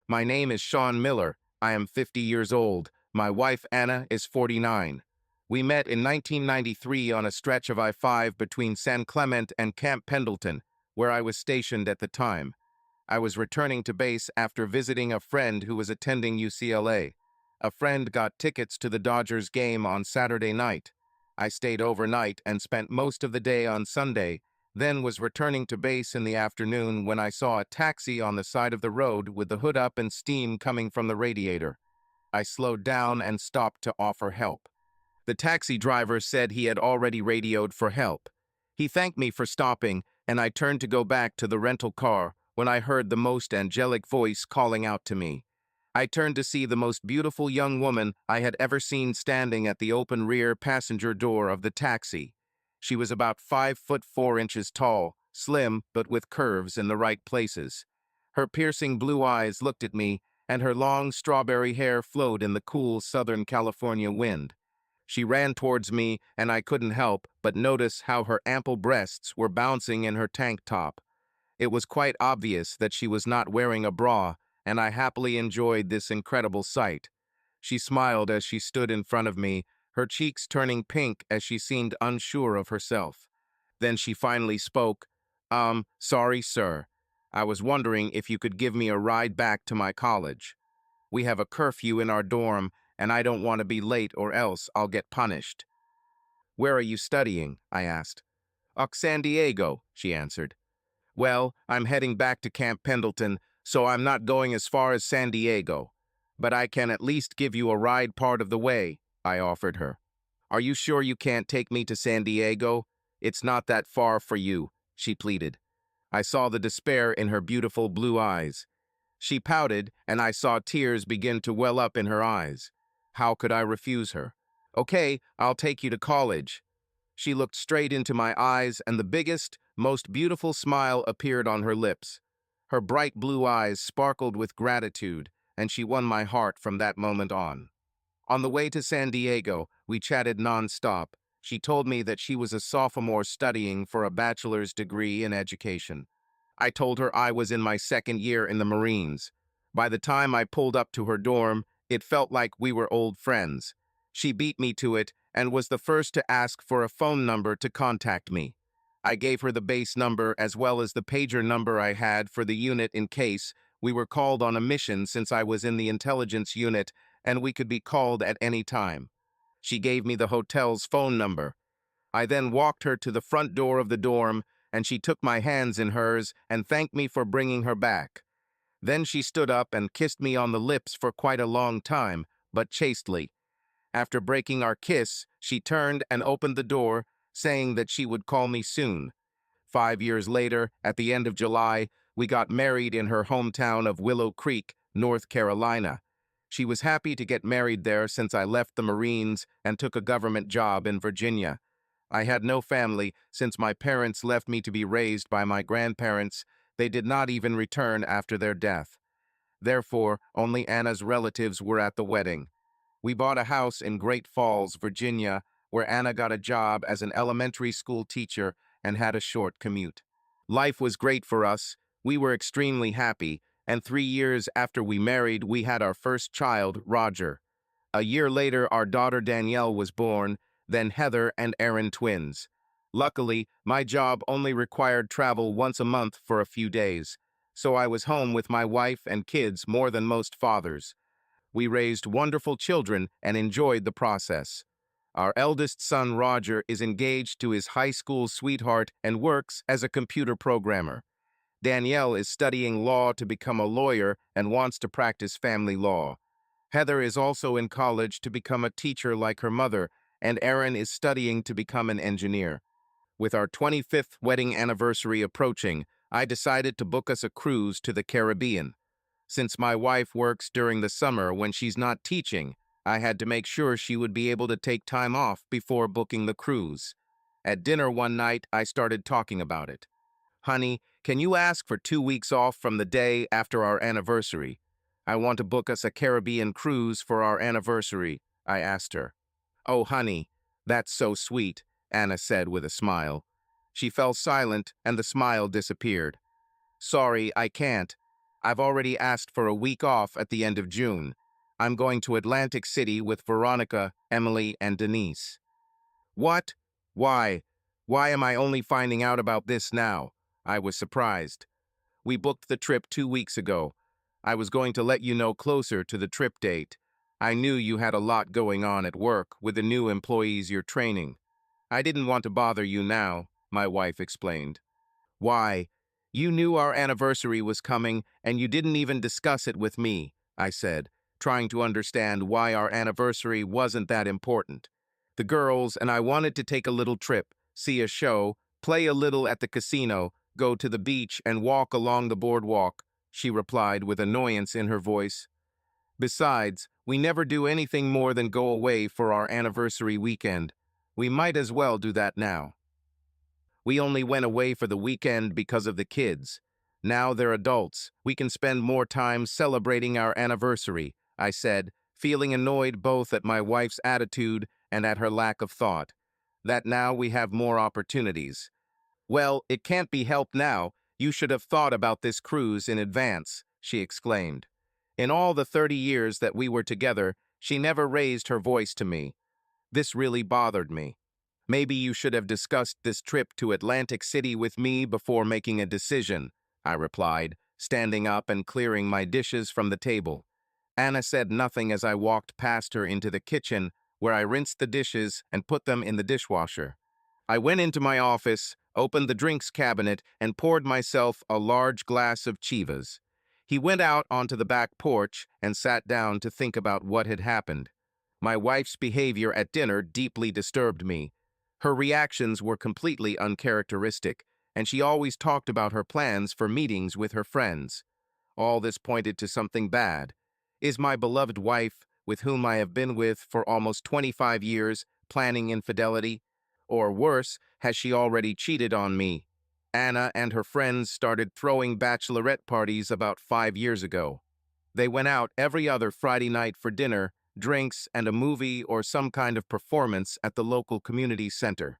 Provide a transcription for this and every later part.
My name is Sean Miller. I am 50 years old. My wife, Anna, is 49. We met in 1993 on a stretch of I-5 between San Clemente and Camp Pendleton, where I was stationed at the time. I was returning to base after visiting a friend who was attending UCLA. A friend got tickets to the Dodgers game on Saturday night. I stayed overnight and spent most of the day on Sunday, then was returning to base in the afternoon when I saw a taxi on the side of the road with the hood up and steam coming from the radiator. I slowed down and stopped to offer help. The taxi driver said he had already radioed for help. He thanked me for stopping, and I turned to go back to the rental car when I heard the most angelic voice calling out to me. I turned to see the most beautiful young woman I had ever seen standing at the open rear passenger door of the taxi. She was about 5'4" tall, slim but with curves in the right places. Her piercing blue eyes looked at me, and her long strawberry hair flowed in the cool Southern California wind. She ran towards me, and I couldn't help but notice how her ample breasts were bouncing in her tank top. It was quite obvious that she was not wearing a bra, and I happily enjoyed this incredible sight. She smiled as she stood in front of me, her cheeks turning pink as she seemed unsure of herself. Then she finally spoke. Sorry, sir. I was wondering if you could give me a ride back to my college. We have a curfew in our dorm, and I don't want to be late or else I'll get punished." "Where are you studying?" I asked. San Diego," she answered. "Well, I'm heading back to Camp Pendleton, so I'm not going as far as San Diego. But I can at least give you a ride part of the way," I offered her. "Are you sure you can't take me to San Diego? It's not that far for you," she pleaded. I saw the despair in her beautiful blue eyes. She pouted, and I saw tears begin to well up in her eyes. How could I refuse her? "Okay, I'll take you to college." She looked straight into my eyes, and the biggest, most beautiful smile appeared on her lips. Her bright blue eyes sparkled with gratitude, and she won my heart from that moment on. On the way to San Diego, we chatted nonstop. She told me that she was a sophomore studying for a bachelor's degree in education. I told her I was in my second year in the Marines. By the time I pulled up to her dorm, it felt like we were old friends. She beat me to it and was the first to ask for a phone number to contact me. I gave her the base number as well as the pager number I had for the unit in case we were called on a mission, since I was in the intelligence unit and we could be called at any time. She gave me the hotel's phone number. I then walked her to the front door of the dorm, and she took my hands in hers and thanked me for bringing her back. Then she stood up and kissed me on the lips for quite a long time, but chastely. After breaking our kiss, she turned and opened the door, saying that she would call me soon. 5 years later, at the end of July, we got married in her hometown of Willow Creek, North Carolina. She was happy to get married there since I left the Marines and took a government job in Virginia. I had no family since my parents left me to be raised by my grandparents. They did not even return after their death. Therefore, only Anna's relatives were at the wedding. We bought a house in Great Falls, Virginia, where Anna got a job as an elementary school teacher and had a short commute. Life was great for us. We were extremely happy, and 3 years after we married, we had our first child, Roger. A year later, our daughter Danielle was born, then Heather and Aaron twins. Luckily, my job only required travel once a month for a few days, so I was home with my wife and kids more than most fathers. We raised wonderful children and enjoyed the process. Our eldest son, Roger, is engaged to his high school sweetheart and works as a computer programmer. Danielle is studying law to become a lawyer and wants to practice family law. Heather is also in college to become a teacher like her mother, and Aaron is studying to become an engineer. With our 25th wedding anniversary approaching, I decided to book us a cruise to the Caribbean. Since my wife works during the summer when she's not teaching, I had to make sure she would be able to take time off before booking the cruise. At dinner one night, I started talking about it. "Honey, can you ask for 2 weeks off from the day after our anniversary? I want to book us a Caribbean cruise for our anniversary," I asked her. "Oh, honey, that's so sweet," Anna said with a smile. She fell silent, and the smile disappeared. "Sorry, I can't. I've already asked for a week off at the end of June. I'm going to Atlantic City with Veronica, Emily, and Denise. What? Why? Why am I only finding out about this now? I was surprised. We booked the trip 2 weeks ago. I was going to let you know closer to the trip date. I knew you had a lot going on at work with the new employees you're training. I didn't want to bother you now, my wife explained. Why? You knew our anniversary was coming and you didn't even discuss it with me, I said, trying to understand why our anniversary wasn't that important. The girls and I wanted to take a little trip, see a show, play a little at the casino, go to the beach and walk along the boardwalk, she replied with annoyance in her voice. Besides, we never do anything more than go away for our anniversary weekend. We might as well do that now. We only went away for the weekend because of the kids. Now they're adults. We can spend more time celebrating our anniversary, I said, feeling annoyed both at my wife's attitude and at her lack of thought. That now we have more opportunities. Well, it can't be helped now. You should have thought about this cruise in advance, she exclaimed. In all the 30 years that we were together, she never raised her voice to me. This really bothered me. Maybe you should have discussed this trip to Atlantic City with me before making a decision, I replied, standing up and clearing my dishes from the table. Anna said nothing as I walked past her into the kitchen, where I rinsed the dishes and put them in the dishwasher. I went into my office, opened the drinks cabinet, and poured myself a large glass of Chivas. He went out onto the back porch and sat down to think about what had happened. My wife's behavior at dinner deeply disturbed me. Her reactions were completely uncharacteristic, and she always talked about her plans for meetings with her friends. All this pointed to something bad. Is my beloved wife, with whom I have been with for almost 25 years, planning infidelity? Or worse, has she already cheated on me? Anna and her friends started throwing bachelorette parties about 5 years ago. They went out every other Friday night for dinner, drinks, and a movie or some kind of performance at the local community center.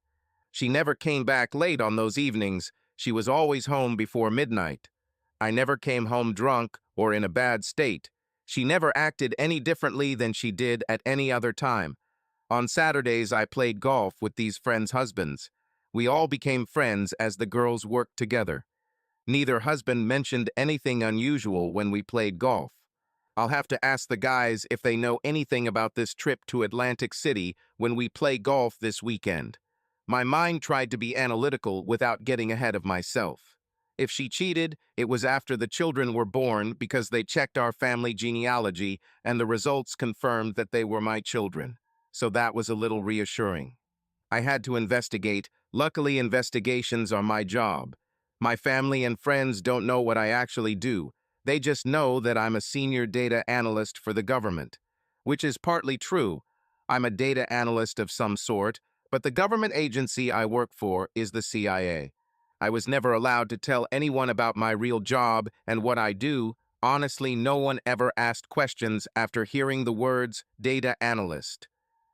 She never came back late on those evenings. She was always home before midnight. I never came home drunk or in a bad state. She never acted any differently than she did at any other time. On Saturdays, I played golf with these friends' husbands. We all became friends as the girls worked together. Neither husband mentioned anything unusual when we played golf. I'll have to ask the guys if they know anything about this trip to Atlantic City when we play golf this weekend. My mind tried to be analytical without getting ahead of myself. If she cheated, it was after the children were born because they checked our family genealogy and the results confirmed that they were my children. So that was a little reassuring. I had to investigate. Luckily, investigations are my job. My family and friends don't know what I actually do. They just know that I'm a senior data analyst for the government, which is partly true. I'm a data analyst of some sort, but the government agency I work for is the CIA. I was never allowed to tell anyone about my real job and what I do. Honestly, no one ever asked questions after hearing the words data analyst.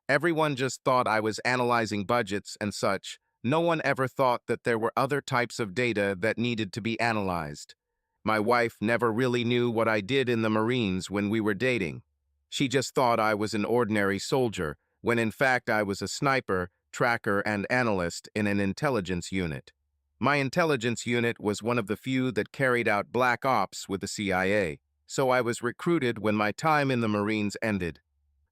Everyone just thought I was analyzing budgets and such. No one ever thought that there were other types of data that needed to be analyzed. My wife never really knew what I did in the Marines when we were dating. She just thought I was an ordinary soldier, when in fact I was a sniper, tracker, and analyst in an intelligence unit. My intelligence unit was one of the few that carried out black ops with the CIA, so I was recruited when my time in the Marines ended.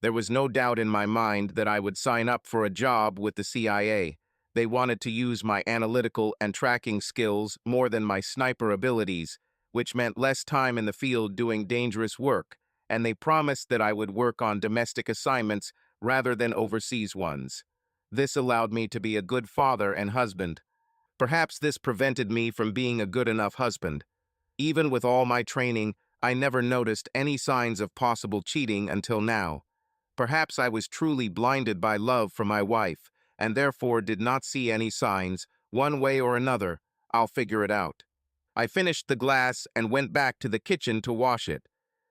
There was no doubt in my mind that I would sign up for a job with the CIA. They wanted to use my analytical and tracking skills more than my sniper abilities, which meant less time in the field doing dangerous work, and they promised that I would work on domestic assignments rather than overseas ones. This allowed me to be a good father and husband. Perhaps this prevented me from being a good enough husband. Even with all my training, I never noticed any signs of possible cheating until now. Perhaps I was truly blinded by love for my wife, and therefore did not see any signs. One way or another, I'll figure it out. I finished the glass and went back to the kitchen to wash it.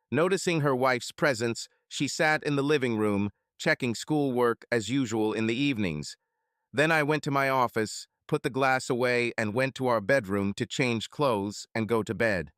Noticing her wife's presence, she sat in the living room, checking schoolwork as usual in the evenings. Then I went to my office, put the glass away, and went to our bedroom to change clothes and go to bed.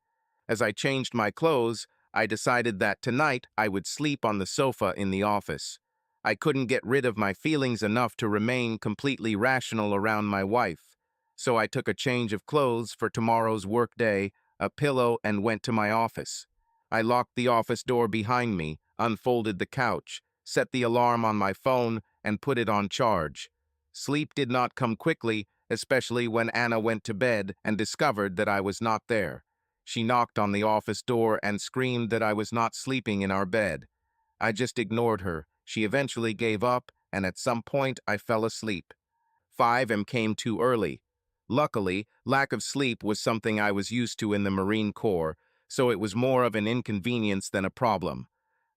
As I changed my clothes, I decided that tonight I would sleep on the sofa in the office. I couldn't get rid of my feelings enough to remain completely rational around my wife. So I took a change of clothes for tomorrow's workday, a pillow, and went to my office. I locked the office door behind me, unfolded the couch, set the alarm on my phone, and put it on charge. Sleep did not come quickly, especially when Anna went to bed and discovered that I was not there. She knocked on the office door and screamed that I was not sleeping in our bed. I just ignored her. She eventually gave up, and at some point I fell asleep. 5 a.m. came too early. Luckily, lack of sleep was something I was used to in the Marine Corps, so it was more of an inconvenience than a problem.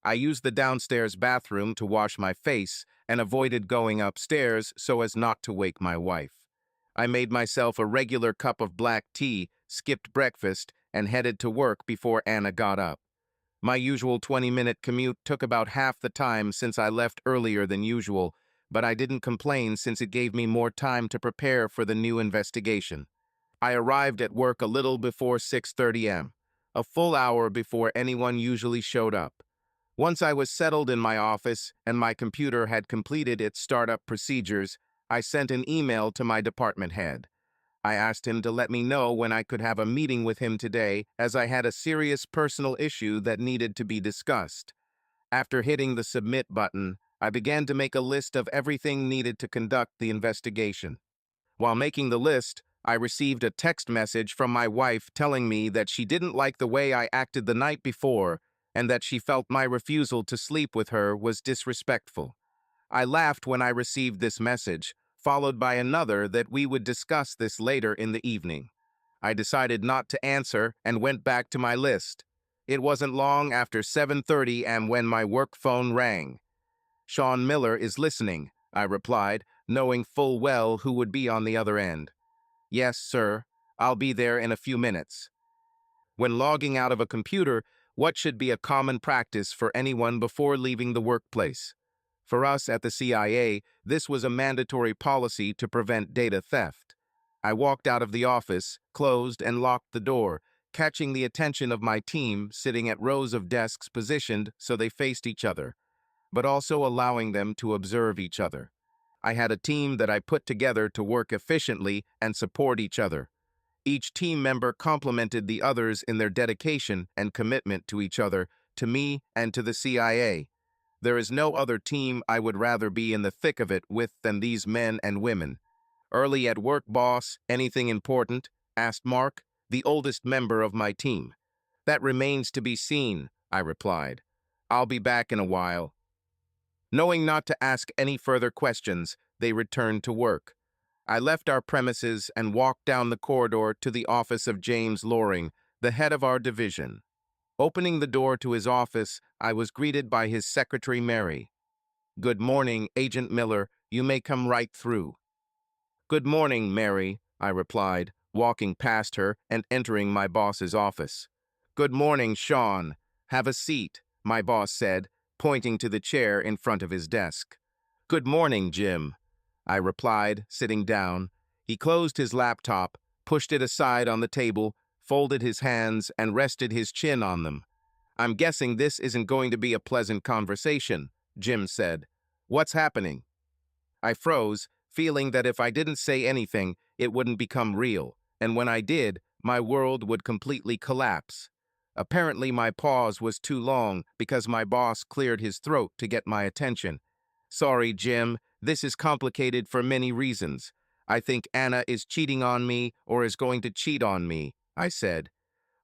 I used the downstairs bathroom to wash my face and avoided going upstairs so as not to wake my wife. I made myself a regular cup of black tea, skipped breakfast, and headed to work before Anna got up. My usual 20-minute commute took about half the time since I left earlier than usual, but I didn't complain since it gave me more time to prepare for the new investigation. I arrived at work a little before 6:30 a.m., a full hour before anyone usually showed up. Once I was settled in my office and my computer had completed its startup procedures, I sent an email to my department head. I asked him to let me know when I could have a meeting with him today, as I had a serious personal issue that needed to be discussed. After hitting the submit button, I began to make a list of everything needed to conduct the investigation. While making the list, I received a text message from my wife telling me that she didn't like the way I acted the night before and that she felt my refusal to sleep with her was disrespectful. I laughed when I received this message, followed by another that we would discuss this later in the evening. I decided not to answer and went back to my list. It wasn't long after 7:30 and when my work phone rang. "Sean Miller is listening," I replied, knowing full well who would be on the other end. "Yes, sir. I'll be there in a few minutes." When logging out of a computer, what should be a common practice for anyone before leaving the workplace? For us at the CIA, this was a mandatory policy to prevent data theft. I walked out of the office, closed and locked the door, catching the attention of my team sitting at rows of desks positioned so they faced each other, but also allowing them to observe each other. I had a team that I put together to work efficiently and support each other. Each team member complimented the others in their dedication and commitment to each other, to me, and to the CIA. There is no other team I would rather be in the thick of it with than these men and women. "Early at work, boss. Anything important?" asked Mark, the oldest member of my team. "That remains to be seen," I replied. "I'll be back in a while." Knowing not to ask any further questions, they returned to work. I left our premises and walked down the corridor to the office of James Loring, the head of our division. Opening the door to his office, I was greeted by his secretary, Mary. "Good morning, Agent Miller. You may come right through." "Good morning, Mary," I replied, walking past her and entering my boss's office. "Good morning, Sean. Have a seat," my boss said, pointing to the chair in front of his desk. "Good morning, Jim," I replied, sitting down. He closed his laptop, pushed it aside on the table, folded his hands, and rested his chin on them. "I'm guessing this isn't going to be a pleasant conversation," Jim said. "What's happening?" I froze, feeling that if I didn't say anything, it wouldn't become real, and when I did, my world would completely collapse. Apparently, my pause was too long because my boss cleared his throat to get my attention. "Sorry, Jim. This is complicated for many reasons. I think Anna is cheating on me or is going to cheat on me," I said.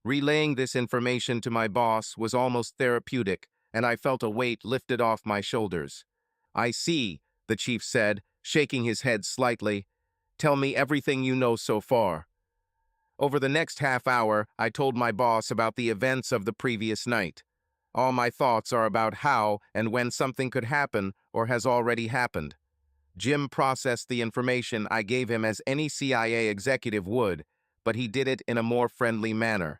Relaying this information to my boss was almost therapeutic, and I felt a weight lifted off my shoulders. "I see," the chief said, shaking his head slightly. "Tell me everything you know so far." Over the next half hour, I told my boss about the events of the previous night. All my thoughts are about how and when something could happen or has already happened. Jim processed the information I gave him as any CIA executive would, but he did it in a more friendly manner.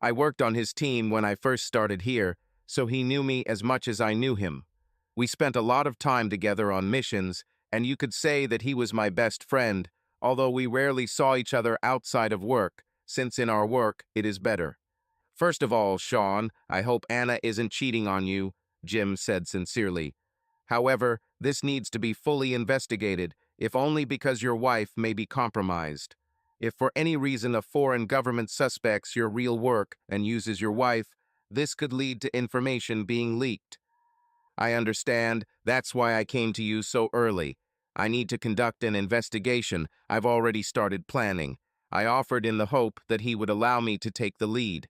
I worked on his team when I first started here, so he knew me as much as I knew him. We spent a lot of time together on missions, and you could say that he was my best friend, although we rarely saw each other outside of work, since in our work it is better. First of all, Sean, I hope Anna isn't cheating on you, Jim said sincerely. However, this needs to be fully investigated, if only because your wife may be compromised. If for any reason a foreign government suspects your real work and uses your wife, this could lead to information being leaked. I understand. That's why I came to you so early. I need to conduct an investigation. I've already started planning. I offered in the hope that he would allow me to take the lead.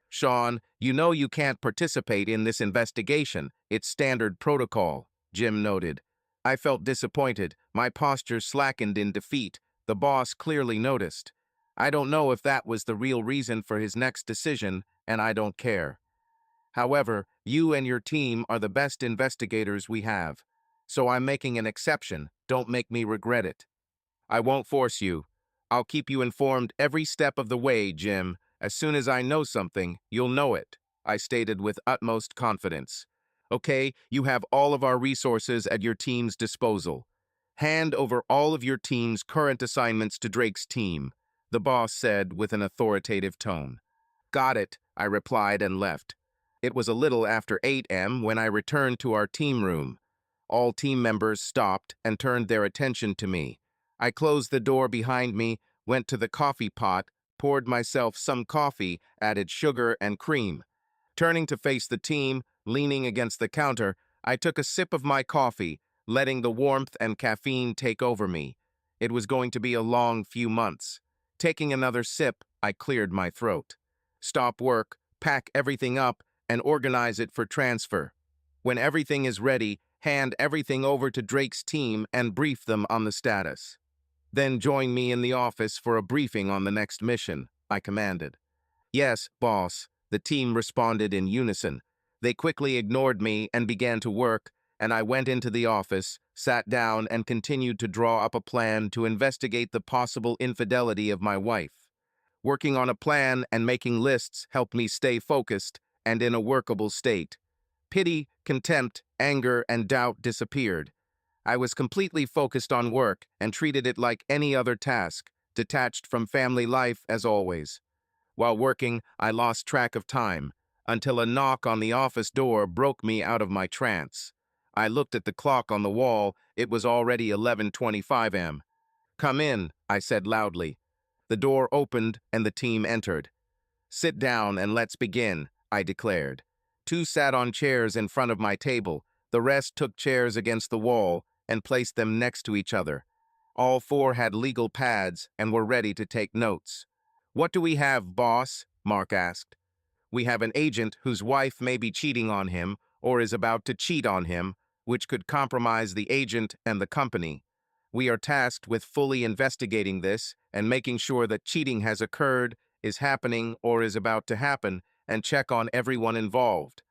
Sean, you know you can't participate in this investigation. It's standard protocol, Jim noted. I felt disappointed. My posture slackened in defeat. The boss clearly noticed. I don't know if that was the real reason for his next decision, and I don't care. However, you and your team are the best investigators we have. So I'm making an exception. Don't make me regret it. I won't force you. I'll keep you informed every step of the way, Jim. As soon as I know something, you'll know it, I stated with utmost confidence. Okay, you have all of our resources at your team's disposal. Hand over all of your team's current assignments to Drake's team, the boss said with an authoritative tone. Got it, I replied and left. It was a little after 8 a.m. when I returned to our team room. All team members stopped and turned their attention to me. I closed the door behind me, went to the coffee pot, poured myself some coffee, added sugar and cream. Turning to face the team, leaning against the counter, I took a sip of my coffee, letting the warmth and caffeine take over me. It was going to be a long few months. Taking another sip, I cleared my throat. Stop work, pack everything up, and organize it for transfer. When everything is ready, hand everything over to Drake's team and brief them on the status. Then join me in the office for a briefing on the next mission, I commanded. Yes, boss, the team responded in unison. They quickly ignored me and began to work, and I went into the office, sat down, and continued to draw up a plan to investigate the possible infidelity of my wife. Working on a plan and making lists helped me stay focused and in a workable state. Pity, contempt, anger, and doubt disappeared. I was completely focused on work and treated it like any other task, detached from family life as always. While working, I lost track of time, until a knock on the office door broke me out of my trance. I looked at the clock on the wall. It was already 11:25 a.m. Come in, I said loudly. The door opened and the team entered. Sit down and let's begin, I declared. Two sat on chairs in front of my table. The rest took chairs against the wall and placed them next to each other. All four had legal pads and were ready to take notes. What do we have, boss? Mark asked. We have an agent whose wife may be cheating on him or is about to cheat on him, which could compromise the agent and the company. We are tasked with fully investigating this and making sure that cheating has occurred, is happening, or is about to happen, and check on everyone involved.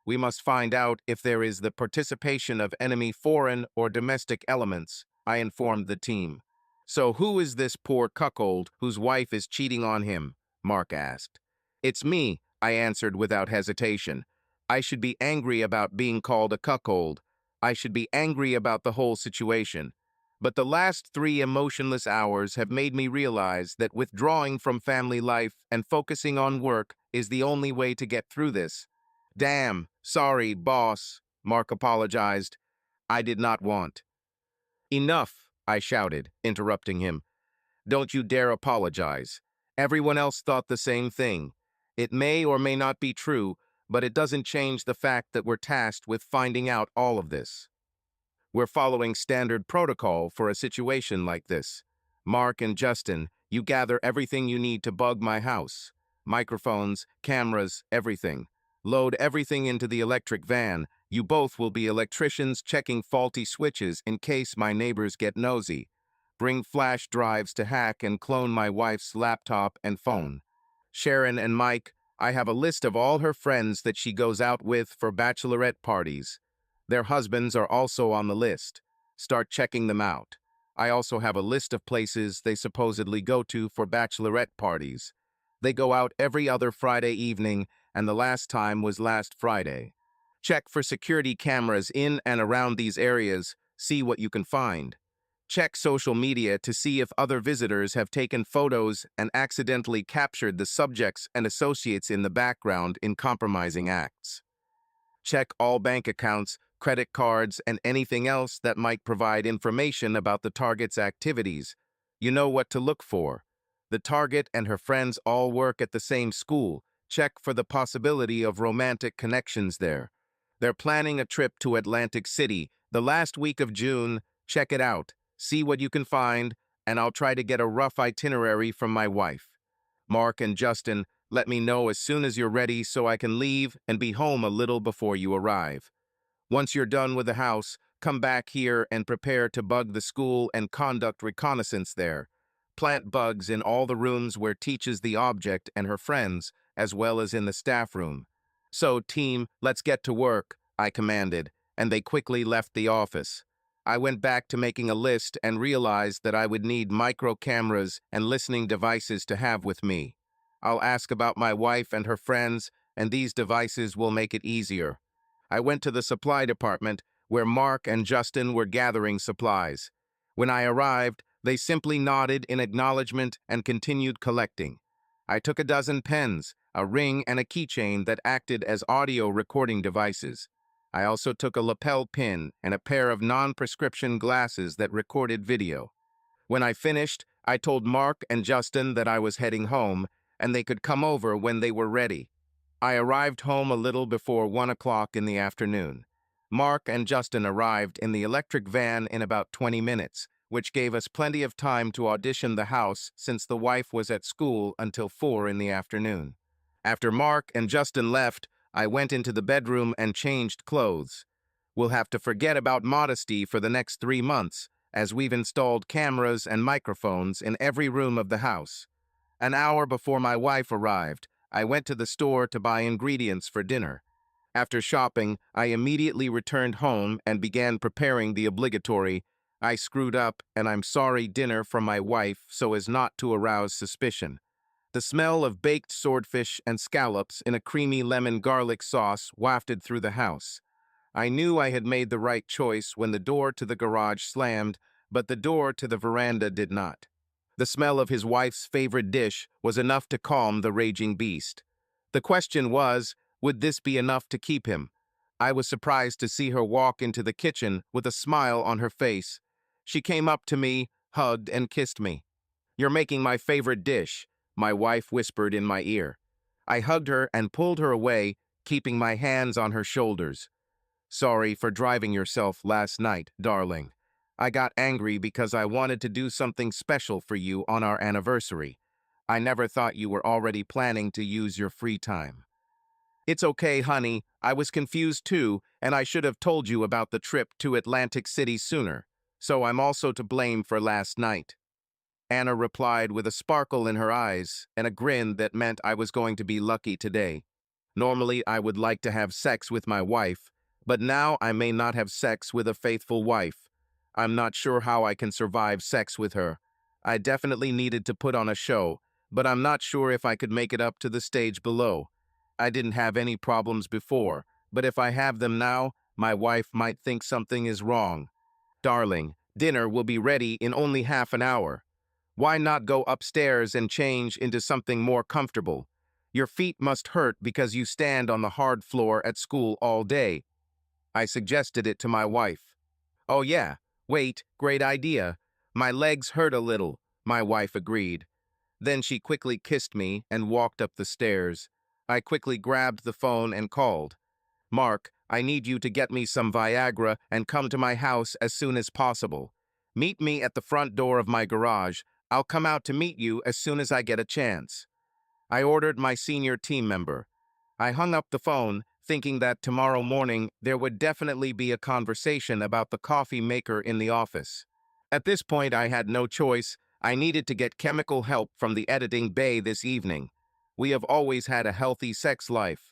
We must find out if there is the participation of enemy foreign or domestic elements, I informed the team. So who is this poor cuckold whose wife is cheating on him? Mark asked. It's me, I answered without hesitation. I should be angry about being called a cuckold. I should be angry about the whole situation. But the last 3 emotionless hours have made me realize that withdrawing from family life and focusing on work is the only way to get through this. Damn, sorry, boss, Mark apologized. I did not want. Enough, I shouted, interrupting him. Don't you dare apologize. Everyone else thought the same thing. It may or may not be true, but it doesn't change the fact that we're tasked with finding out all of this. We're following standard protocol for a situation like this. Mark and Justin, you gather everything you need to bug my house. Microphones, cameras, everything. Load everything into the electric van. You both will be electricians checking faulty switches in case my neighbors get nosy. Bring flash drives to hack and clone my wife's laptop and phone. Sharon and Mike, I have a list of all her friends that she goes out with for bachelorette parties. Their husbands are also on the list. Start checking them out. I also have a list of places they supposedly go to for bachelorette parties. They go out every other Friday evening, and the last time was last Friday. Check for security cameras in and around these areas. See what you can find. Check social media to see if other visitors have taken photos and accidentally captured the subjects and associates in the background in compromising acts. Check all bank accounts, credit cards, and anything else that might provide information about the target's activities. You know what to look for. The target and her friends all work at the same school. Check for the possibility of romantic connections there. They're planning a trip to Atlantic City the last week of June. Check it out, see what you can find, and I'll try to get a rough itinerary from my wife. Mark and Justin, let me know as soon as you're ready so I can leave and be home a little before you arrive. Once you're done with the house, come back here and prepare to bug the school and conduct reconnaissance there. Plant bugs in all the rooms where teaches the object and her friends, as well as in the staff room. So, team, let's get to work, I commanded, and they quickly left the office. I went back to making a list and realized that I would need micro cameras and listening devices to have with me. I'll ask about my wife and her friends, and these devices will make it easier. I went to the supply department, where Mark and Justin were gathering supplies. When I arrived, they simply nodded in acknowledgement and continued collecting. I took a dozen pens, a ring, and a keychain that acted as audio recording devices. I also took a lapel pin and a pair of non-prescription glasses that recorded video. When I finished, I told Mark and Justin that I was heading home, and they could come over when they were ready. I arrived home a little before 1 o'clock in the afternoon. Mark and Justin arrived in the electric van in about 20 minutes, which gave us plenty of time to audition the house since the wife was at school until 4 in the afternoon. After Mark and Justin left, I went into the bedroom and changed clothes. We'll have to forget about modesty for the next 3 months, as we've installed cameras and microphones in every room of the house. An hour before my wife arrived, I went to the store to buy ingredients for dinner. After shopping, I immediately returned home and began preparing the obligatory "I screwed up and I'm sorry" dinner for my wife so as not to arouse suspicion. The smell of baked swordfish and scallops in a creamy lemon garlic sauce wafted through the house. I knew I had made the right choice when the door to the garage slammed, but the door to the veranda did not. The smell of his wife's favorite dish was enough to calm the raging beast. The question was, would this be enough to keep him? I was surprised to see her walk into the kitchen with a smile on her face. She came up to me, hugged, and kissed me. "You're making my favorite dish," my wife whispered in my ear. I hugged her and pulled her away, keeping my hands on her shoulders. "Sorry for driving yourself last night, darling. I got angry because I wanted to do something special for you on our anniversary. I never thought you were already planning to use your free time." "It's okay, honey. I was confused too, and I should have told you about the trip to Atlantic City sooner. So I'm also to blame for last night." Anna replied with a sparkle in her eyes and a grin that meant I was going to be lucky today. Normally, I would like to have sex with my wife, but now I may not have sex with a faithful wife. I'm not sure how I can survive sex with her. I definitely needed to put on a show, but I'm not sure if I could make it up to the stage below. I didn't have any problems before, but if I have them now, my wife might think something is wrong. "Darling, dinner will be ready in only half an hour. Why not go upstairs and change into something more comfortable? Your feet must hurt because you stand on the hard floor at school all day." I suggested it to my wife. "Oh yeah, wait, great idea. My legs hurt a little," my wife agreed. Then she quickly kissed me and walked up the stairs. I quickly grabbed the phone and called. "Mark, I need you to get me some Viagra and come to my house as soon as possible. Meet me at the front door of my garage. I'll come out to meet you as soon as I get a chance." I ordered my senior team member. I hung up the phone, thinking that tomorrow morning there would definitely be a conversation about the coffee maker in the office. At this point, I had no choice. I needed to get chemical help from the editing bay this evening. We have always had a healthy sex life.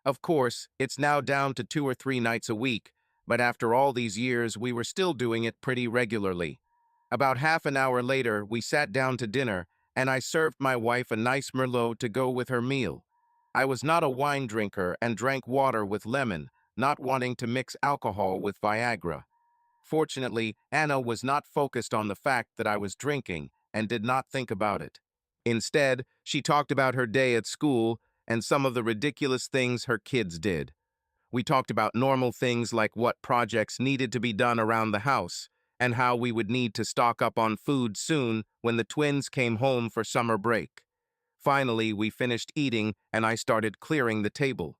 Of course, it's now down to 2 or 3 nights a week, but after all these years, we were still doing it pretty regularly. About half an hour later, we sat down to dinner, and I served my wife a nice Merlot to go with her meal. I was not a wine drinker and drank water with lemon, not wanting to mix alcohol with Viagra. Fortunately, Anna was not focused on the fact that I was drinking and did not think about it. Instead, she talked about her day at school and some of the ridiculous things her kids did. We talked about normal things like what projects needed to be done around the house and how we would need to stock up on food soon when the twins came home for summer break. Finally, we finished eating and I started clearing the table.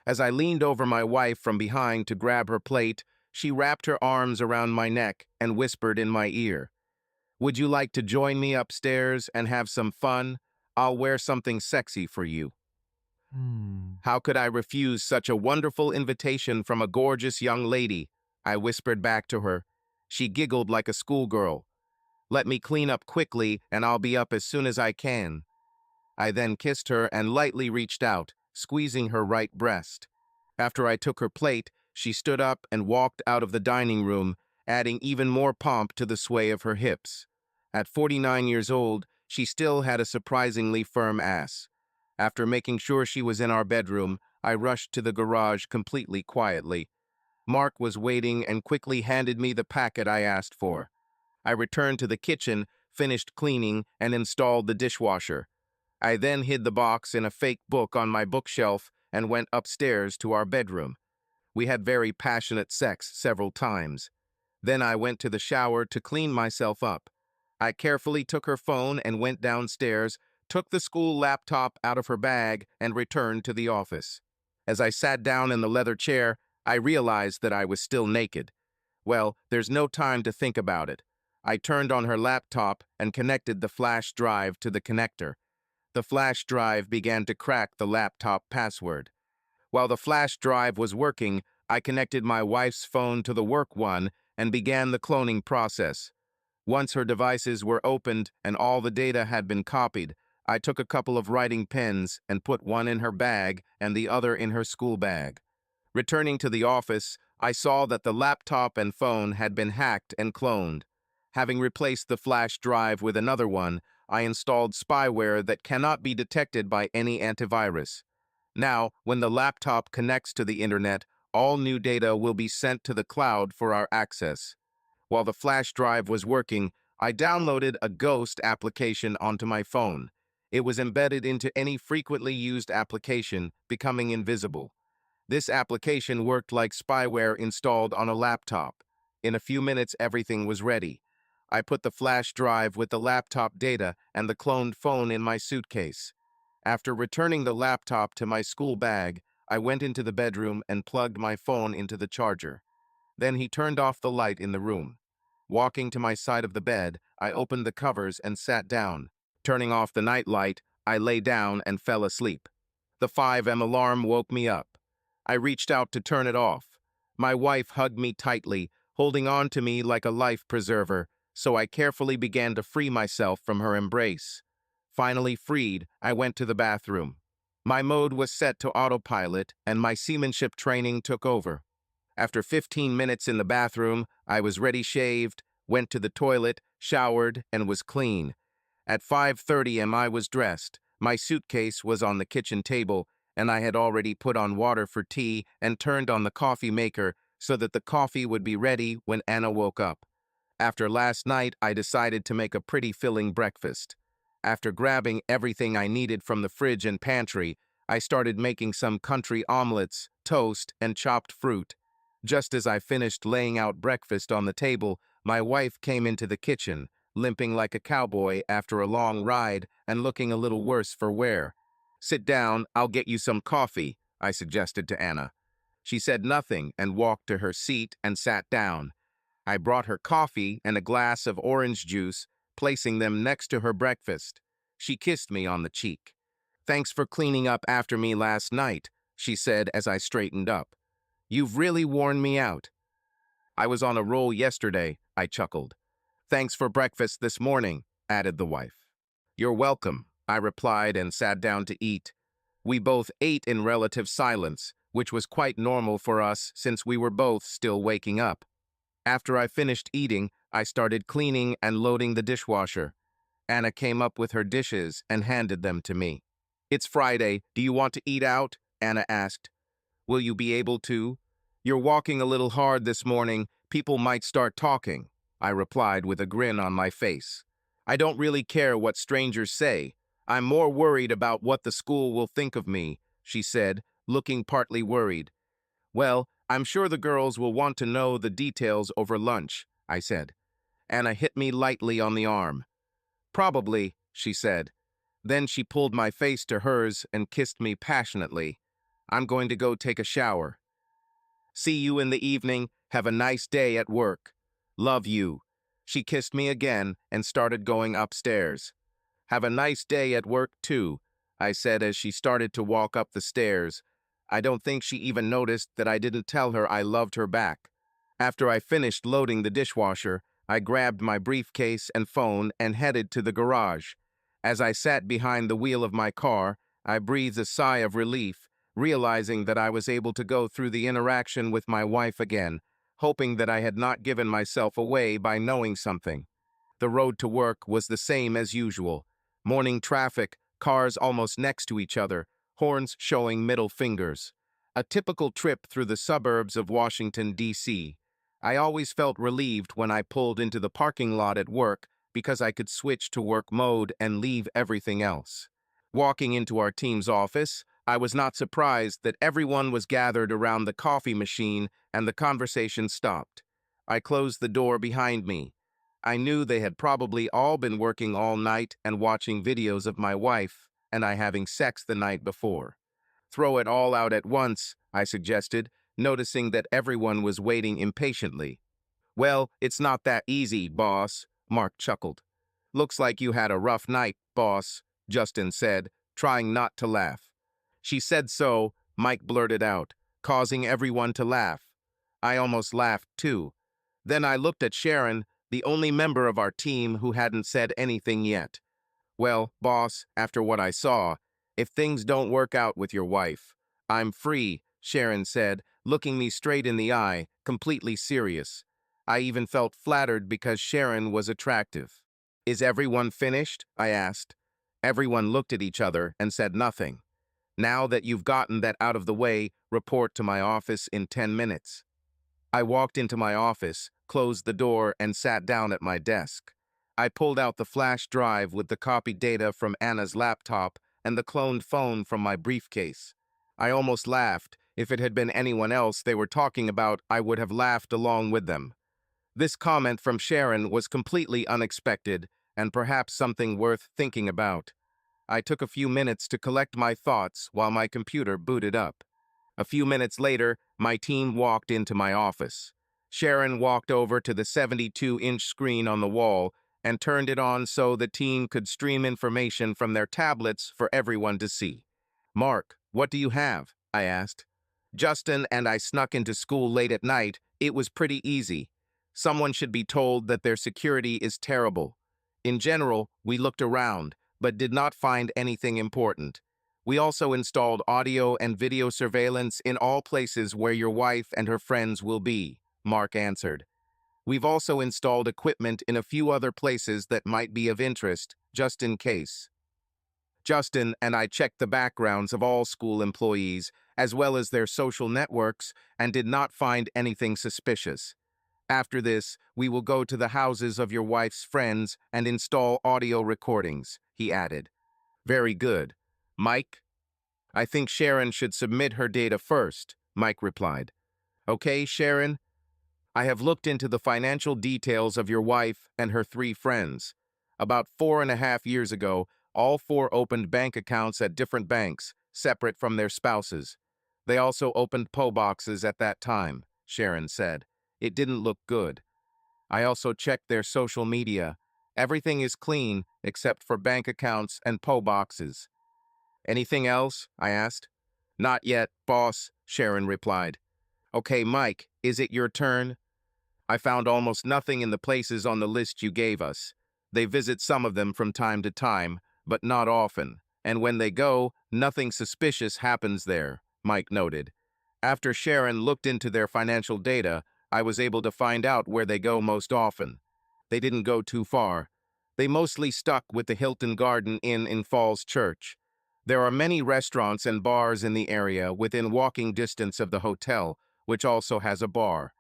As I leaned over my wife from behind to grab her plate, she wrapped her arms around my neck and whispered in my ear, "Would you like to join me upstairs and have some fun? I'll wear something sexy for you." Hmm. How could I refuse such a wonderful invitation from a gorgeous young lady? I whispered back to her. She giggled like a schoolgirl. "Let me clean up quickly and I'll be up as soon as I can." I then kissed her and lightly reached out, squeezing her right breast. After I took her plate, she stood up and walked out of the dining room, adding even more pomp to the sway of her hips. At 49 years old, she still had a surprisingly firm ass. After making sure she was in our bedroom, I rushed to the garage completely quietly. Mark was waiting and quickly handed me the packet I asked for. I returned to the kitchen, finished cleaning, and installed the dishwasher. I then hid the box in a fake book on my bookshelf and went upstairs to our bedroom. We had very passionate sex several times. Then I went to the shower to clean myself up. I carefully took her phone and went downstairs, took the school laptop out of her bag, and returned to the office. As I sat down in the leather chair, I realized that I was still naked. Well, there's no time to think about it. I turned on her laptop and connected the flash drive to the connector. The flash drive began to crack the laptop password. While the flash drive was working, I connected my wife's phone to the work one and began the cloning process. Once her devices were opened and all the data had been copied, I took a couple of writing pens and put one in her bag and the other in her school bag. Returning to the office, I saw that the laptop and phone had been hacked and cloned. Having replaced the flash drive with another one, I installed spyware that cannot be detected by any antivirus. Now, when the laptop connects to the internet, all new data will be sent to the cloud for our access. While the flash drive was working, I downloaded a Ghost application onto my phone. It was embedded into any frequently used application, becoming invisible. This application worked like spyware installed on a laptop. In a few minutes, everything was ready. I put the flash drive with the laptop data and the cloned phone in my suitcase. After returning the laptop to my school bag, I went into the bedroom and plugged my phone into the charger. Then he turned off the light in the room. Walking to my side of the bed, I opened the covers and sat down. Turning off the night light, I lay down and fell asleep. The 5 a.m. alarm woke me up. I reached out to turn it off. My wife hugged me tightly, holding on to me like a life preserver, so I carefully began to free myself from her embrace. Finally freed, I went to the bathroom. My mode was set to autopilot, and my seamanship training took over. After 15 minutes in the bathroom, I was ready shaved, went to the toilet, showered, and was clean. At 5:30 am I was dressed. My suitcase was on the kitchen table, and I had already put on water for tea and turned on the coffee maker so that the coffee would be ready when Anna woke up. After last night, I decided to make a pretty filling breakfast. After grabbing everything I needed from the fridge and pantry, I started making some country omelets, toast, and chopped fruit. Just as I finished laying out breakfast on the table, my wife came into the kitchen, limping like a cowboy after a long ride and looking a little worse for wear. "Sit down, I'll get you some coffee," I suggested to Anna. She said nothing and walked to her seat and sat down. I brought her coffee and a glass of orange juice, placing them next to her breakfast. She kissed me on the cheek. "Thanks for cleaning up after me last night," she said as I straightened up. "You've really worn me out." "I was on a roll yesterday," I chuckled. "Thanks for breakfast this morning," added the wife. "You're welcome," I replied and sat down to eat. We both ate in relative silence, which was quite normal for us since we were both still waking up. After I finished eating, I started cleaning and loading the dishwasher. Anna came up with her dishes and handed them to me. "It's Friday. Do you want to eat out?" Anna asked. "Will you be able to? You're walking a little hard this morning. People might start talking, I replied with a grin on my face. I don't really care what strangers say. I'm more worried about what the school will think of me, she said, looking partly worried. Well, I'm sure the girls will want to know the details over lunch, I said. Anna hit me lightly on the arm. Probably, she said. Then she pulled my face to hers and kissed me passionately. I'm going to go take a shower. See you in the evening. Have a nice day at work. Love you. She kissed me again and started going upstairs. Have a nice day at work, too, I said as she started to walk up the stairs. I don't think she even noticed that I didn't tell her I loved her back. After I finished loading the dishwasher, I grabbed my briefcase and phone and headed to the garage. As I sat behind the wheel of my car, I breathed a sigh of relief, realizing that I was able to go through the interaction with my wife again, hoping that I had not given myself away by knowing something. The road to work was the same as usual. Morning traffic, cars almost next to each other, horns showing middle fingers. A typical trip through the suburbs of Washington, D.C. I always felt relieved when I pulled into the parking lot at work because I could switch to work mode and leave everything else. Walking into our team's office, I was not surprised that everyone was gathered around the coffee machine and the conversation stopped. I closed the door behind me. I knew they had probably all been working all night and watching videos of my wife and I having sex the night before. Throw it all out at once, I suggested, noticing that everyone was waiting impatiently. Well, it's not that easy, boss, Mark chuckled. Looks like you had a rough night, boss, Justin said, trying not to laugh. She said so, Mike blurted out, causing everyone to laugh. I almost laughed, too. Then I looked at Sharon, the only member of our team who hadn't said anything yet. Well, boss, after what I saw, if things don't work out with your wife, I'm free, Sharon said, looking me straight in the eye, completely serious. I even felt flattered because Sharon was attractive. Is everyone finished? I asked. Everyone looked at each other and said nothing. Now that you've gotten that out of the way, report to my office in 10 minutes. I walked into my office, closed the door, and sat down at my desk. I pulled out the flash drive with the copied data from Anna's laptop and the cloned phone from my briefcase. I almost laughed. If it had been anyone else they were talking about, I would have laughed along with them. This comment from Sharon was completely unexpected and perhaps something worth thinking about. I took a few minutes to collect my thoughts while my computer booted up. A few minutes later, my team walked into my office. Sharon walked over to the 72-inch screen on the wall and turned it on so the team could stream information from their tablets for everyone to see. Mark, what do you have? I asked. Justin and I snuck into school late at night. It was pretty easy. Someone should be told that their security is terrible. In general, we looked around, but did not find anything important. We also installed audio and video surveillance in all places where your wife and her friends will be, Mark answered. We've also installed equipment in a few other places that might be of interest, just in case. Justin and I checked the backgrounds of all school employees, as well as their social networks, and did not find anything suspicious. After this, we will go to the houses of your wife's friends and install audio recordings, he added. Very good. Mike? I think Sharon should submit her data first, Mike replied. Okay, Sharon? I have looked into the financial details of your wife and her three friends. About 4.5 years ago, all four opened bank accounts at different banks, separate from their spouses. They also opened PO boxes at that time, Sharon said. It didn't look good. I also checked their social media. Everything is clean except for bank accounts and PO boxes. Anything else? I asked. Not yet, boss, Sharon replied. Okay, Mike, is it your turn? I found almost nothing in the places on the list you gave us. They visit some of them from time to time, but not often. And when they go, nothing suspicious happens there, Mike noted. After Sharon looked into their financial data, I was able to find out where they go most often. They didn't go too far. They mostly stuck with the Hilton Garden Inn in Falls Church. There are many restaurants and bars in the area within walking distance of the hotel, which also has a bar.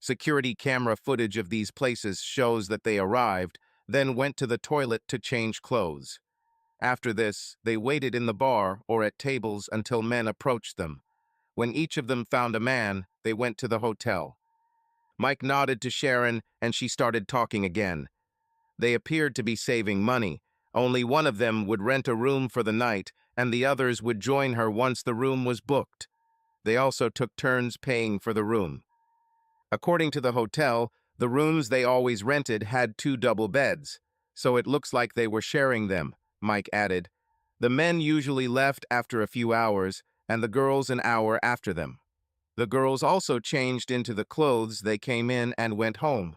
Security camera footage of these places shows that they arrived, then went to the toilet to change clothes. After this, they waited in the bar or at tables until men approached them. When each of them found a man, they went to the hotel. Mike nodded to Sharon, and she started talking again. They appeared to be saving money. Only one of them would rent a room for the night, and the others would join her once the room was booked. They also took turns paying for the room. According to the hotel, the rooms they always rented had 2 double beds, so it looks like they were sharing them, Mike added. The men usually left after a few hours, and the girls an hour after them. The girls also changed into the clothes they came in and went home.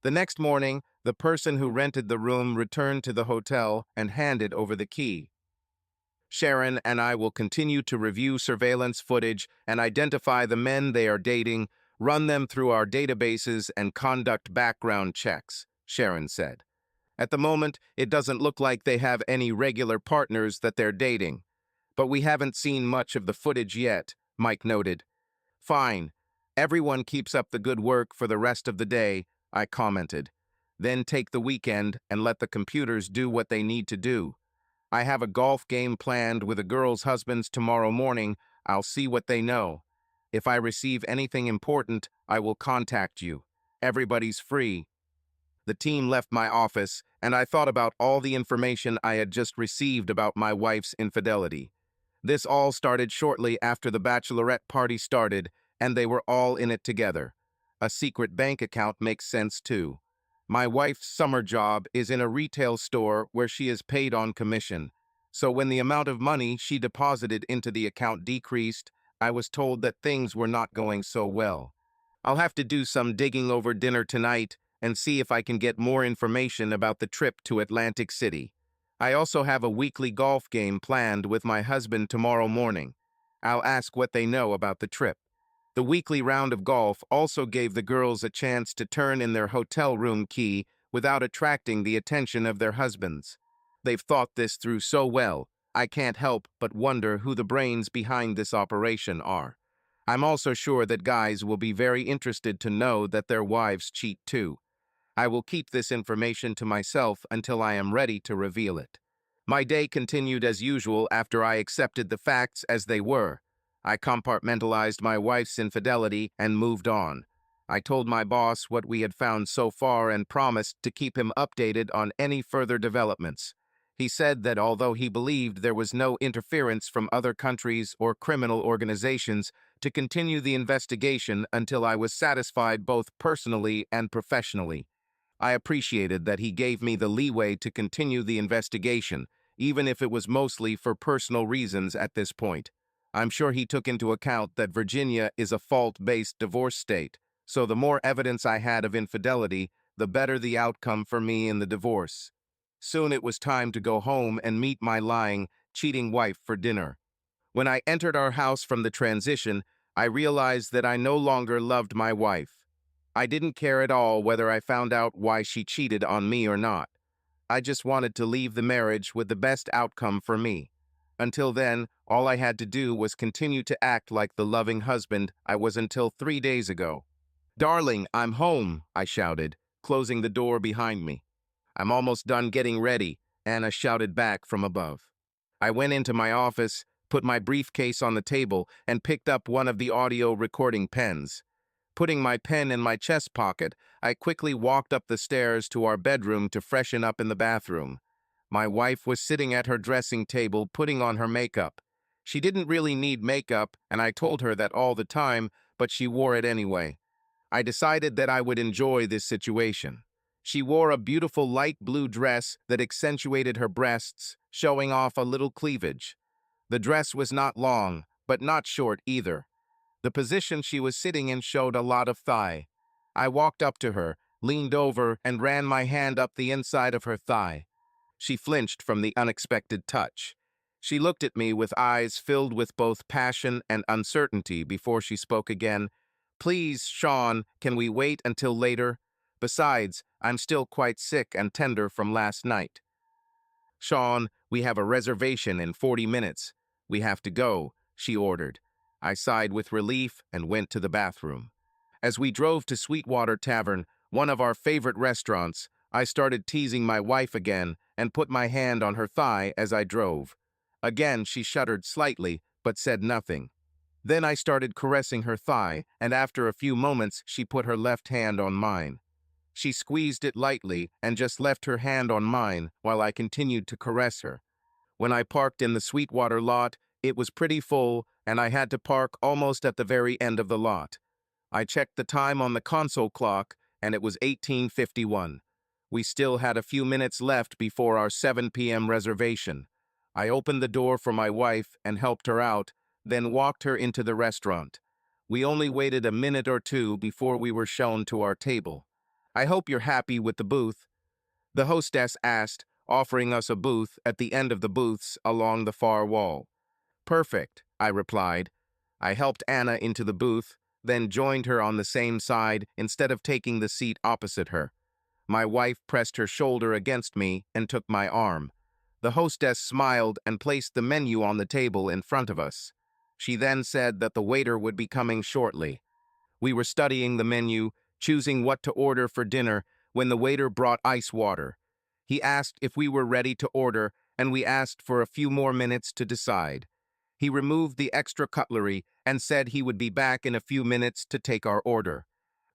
The next morning, the person who rented the room returned to the hotel and handed over the key. Sharon and I will continue to review surveillance footage and identify the men they are dating, run them through our databases, and conduct background checks, Sharon said. At the moment, it doesn't look like they have any regular partners that they're dating. But we haven't seen much of the footage yet, Mike noted. Fine. Everyone keeps up the good work for the rest of the day, I commented. Then take the weekend and let the computers do what they need to do. I have a golf game planned with the girls' husbands tomorrow morning. I'll see what they know. If I receive anything important, I will contact you. Everybody's free. The team left my office, and I thought about all the information I had just received about my wife's infidelity. This all started shortly after the bachelorette party started, and they were all in it together. A secret bank account makes sense too. My wife's summer job is in a retail store where she is paid on commission. So when the amount of money she deposited into the account decreased, I was told that things were not going so well. I'll have to do some digging over dinner tonight and see if I can get more information about the trip to Atlantic City. I also have a weekly golf game planned with my husband tomorrow morning. I'll ask what they know about the trip. The weekly round of golf also gave the girls a chance to turn in their hotel room key without attracting the attention of their husbands. They've thought this through so well, I can't help but wonder who the brains behind this operation are. I'm also sure that guys will be very interested to know that their wives cheat too. I will keep this information to myself until I am ready to reveal it. My day continued as usual after I accepted the facts as they were. I compartmentalized my wife's infidelity and moved on. I told my boss what we had found so far and promised to keep him updated on any further developments. He said that although he believed there was no interference from other countries or criminal organizations, to continue the investigation until I was satisfied both personally and professionally. I appreciated that he gave me the leeway to continue the investigation, even if it was mostly for personal reasons at this point. I'm sure he took into account that Virginia is a fault-based divorce state, so the more evidence I had of infidelity, the better the outcome for me in the divorce. Soon it was time to go home and meet my lying, cheating wife for dinner. When I entered our house from the transition, I realized that I no longer loved my wife. I didn't care at all whether I found out why she cheated on me or not. I just wanted to leave the marriage with the best outcome for me. Until then, all I had to do was continue to act like the loving husband I was until 3 days ago. "Darling, I'm home," I shouted, closing the door behind me. "I'm almost done getting ready," Anna shouted back from above. I went into my office, put my briefcase on the table, and picked up one of the audio recording pens. Putting my pen in my chest pocket, I quickly walked up the stairs to our bedroom to freshen up in the bathroom. My wife was sitting at her dressing table putting on her makeup. She didn't really need makeup, and I told her that all the time, but she wore it anyway. I decided that I would enjoy this situation. She wore a beautiful light blue dress that accentuated her breasts, showing off a little cleavage. The dress was not long, but not short either. The position she was sitting in showed a lot of thigh. I walked up to her, leaned over, and ran my hand up the inside of her thigh. She flinched from the unexpected touch. She looked at me with eyes filled with both passion and uncertainty before she spoke again. "Please, Sean, can we wait until later? Besides, I'm still quite sick and tender from last night." "Sean, we have a reservation in 40 minutes. We have to go," she ordered. I sighed with relief and went to the bathroom. As we drove to Sweetwater Tavern, one of our favorite restaurants, I started teasing my wife again and put my hand on her thigh as I drove. Again, she shuddered slightly, but said nothing. Then I started caressing her thigh, and after a few moments, she put her left hand on mine. She squeezed it lightly and just left her hand on mine while I continued to caress her. When I parked in the Sweetwater lot, it was pretty full, and I had to park almost at the very end of the lot. I checked the time on the console clock, and it was 18:51. We still had a few minutes left before our 7 p.m. reservation. I opened the door for my wife and helped her out, then walked her into the restaurant. We only waited a minute or two before we were shown to our table. "I hope you're happy with the booth," the hostess asked, offering us a booth at the end of the booths along the far wall. "Perfect," I replied. I helped Anna into the booth, then joined her on the same side instead of taking the seat opposite her. My wife pressed her shoulder against me and took my arm. The hostess smiled and placed the menu on the table in front of us. She then said that the waiter would be coming shortly. We were studying the menu, choosing what to order for dinner, when the waiter brought ice water. He asked if we were ready to order, and we asked for a few more minutes to decide. He removed the extra cutlery and said he would be back in a few minutes to take our order.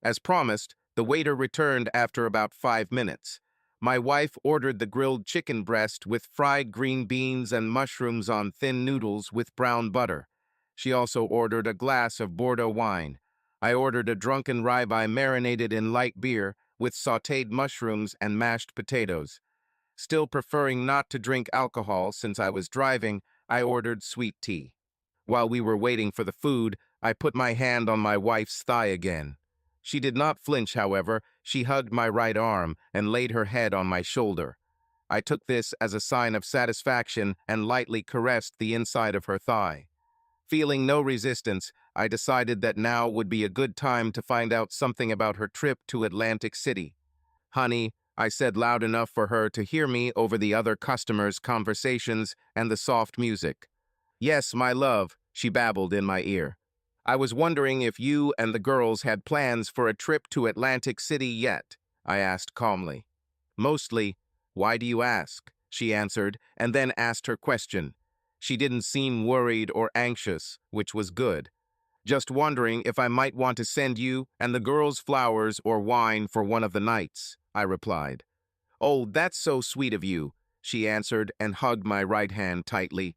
As promised, the waiter returned after about 5 minutes. My wife ordered the grilled chicken breast with fried green beans and mushrooms on thin noodles with brown butter. She also ordered a glass of Bordeaux wine. I ordered a drunken ribeye marinated in light beer with sautéed mushrooms and mashed potatoes. Still preferring not to drink alcohol since I was driving, I ordered sweet tea. While we were waiting for the food, I put my hand on my wife's thigh again. She did not flinch, however. She hugged my right arm and laid her head on my shoulder. I took this as a sign of satisfaction and lightly caressed the inside of her thigh. Feeling no resistance, I decided that now would be a good time to find out something about her trip to Atlantic City. "Honey," I said loud enough for her to hear me over the other customers' conversations and the soft music. "Yes, my love," she babbled in my ear. "I was wondering if you and the girls had plans for a trip to Atlantic City yet," I asked calmly. "Mostly. Why do you ask?" she answered, and then asked her question. She didn't seem worried or anxious, which was good. "Just wondering if I might want to send you and the girls flowers or wine for one of the nights," I replied. "Oh, that's so sweet of you," she answered and hugged my right hand tightly.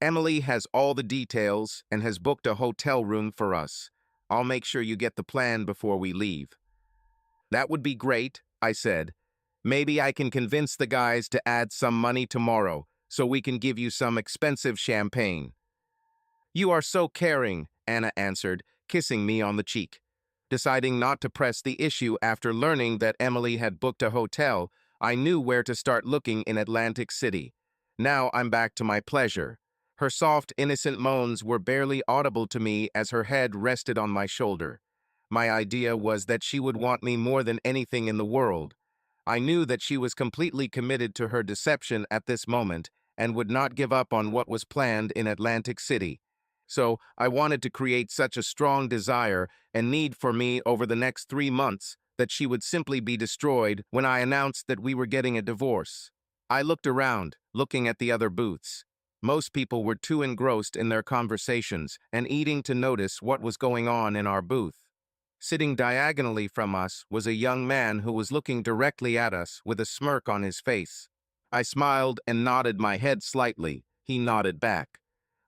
"Emily has all the details and has booked a hotel room for us. I'll make sure you get the plan before we leave." "That would be great," I said. "Maybe I can convince the guys to add some money tomorrow so we can give you some expensive champagne." "You are so caring," Anna answered, kissing me on the cheek. Deciding not to press the issue after learning that Emily had booked a hotel, I knew where to start looking in Atlantic City. Now I'm back to my pleasure. Her soft, innocent moans were barely audible to me as her head rested on my shoulder. My idea was that she would want me more than anything in the world. I knew that she was completely committed to her deception at this moment and would not give up on what was planned in Atlantic City. So I wanted to create such a strong desire and need for me over the next 3 months that she would simply be destroyed when I announced that we were getting a divorce. I looked around, looking at the other booths. Most people were too engrossed in their conversations and eating to notice what was going on in our booth. Sitting diagonally from us was a young man who was looking directly at us with a smirk on his face. I smiled and nodded my head slightly. He nodded back.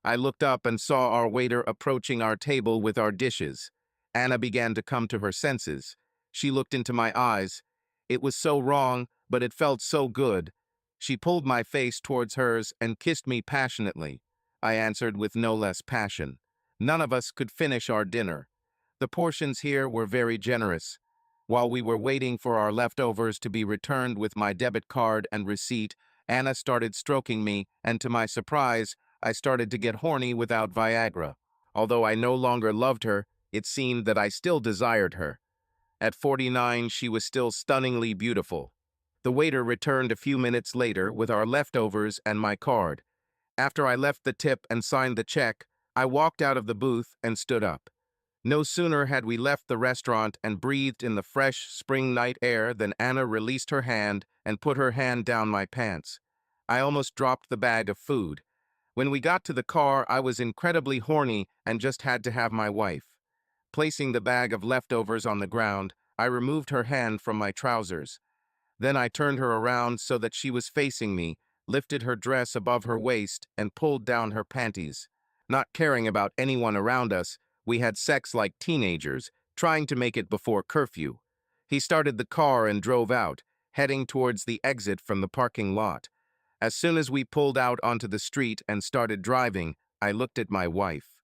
I looked up and saw our waiter approaching our table with our dishes. Anna began to come to her senses. She looked into my eyes. It was so wrong, but it felt so good. She pulled my face towards hers and kissed me passionately. I answered with no less passion. None of us could finish our dinner. The portions here were very generous. While we were waiting for our leftovers to be returned with my debit card and receipt, Anna started stroking me, and to my surprise, I started to get horny without Viagra. Although I no longer loved her, it seemed that I still desired her. At 49, she was still stunningly beautiful. The waiter returned a few minutes later with our leftovers and my card. After I left the tip and signed the check, I walked out of the booth and stood up. No sooner had we left the restaurant and breathed in the fresh spring night air than Anna released her hand and put her hand down my pants. I almost dropped the bag of food. When we got to the car, I was incredibly horny and just had to have my wife. Placing the bag of leftovers on the ground, I removed her hand from my trousers. Then I turned her around so that she was facing me, lifted her dress above her waist, and pulled down her panties. Not caring about anyone around us, we had sex like teenagers, trying to make it before curfew. He started the car and drove out, heading towards the exit from the parking lot. As soon as we pulled out onto the street and started driving, I looked at my wife.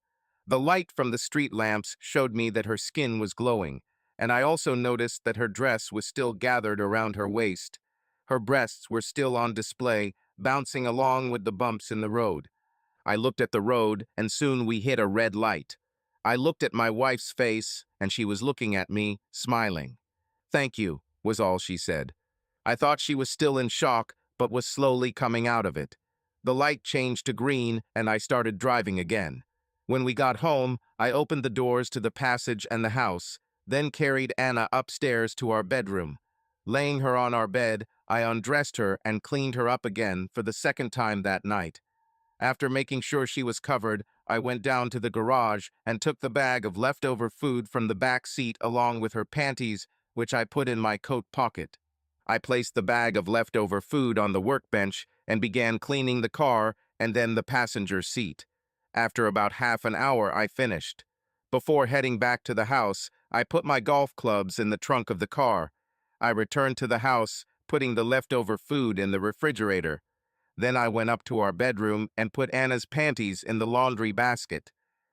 The light from the street lamps showed me that her skin was glowing, and I also noticed that her dress was still gathered around her waist. Her breasts were still on display, bouncing along with the bumps in the road. I looked at the road, and soon we hit a red light. I looked at my wife's face, and she was looking at me, smiling. "Thank you," was all she said. I thought she was still in shock, but was slowly coming out of it. The light changed to green, and I started driving again. When we got home, I opened the doors to the passage and the house, then carried Anna upstairs to our bedroom. Laying her on our bed, I undressed her and cleaned her up again for the second time that night. After making sure she was covered, I went down to the garage and took the bag of leftover food from the back seat along with her panties, which I put in my coat pocket. I placed the bag of leftover food on the workbench and began cleaning the car and then the passenger seat. After about half an hour, I finished. Before heading back to the house, I put my golf clubs in the trunk of the car. I returned to the house, putting the leftover food in the refrigerator. Then I went up to our bedroom and put Anna's panties in the laundry basket.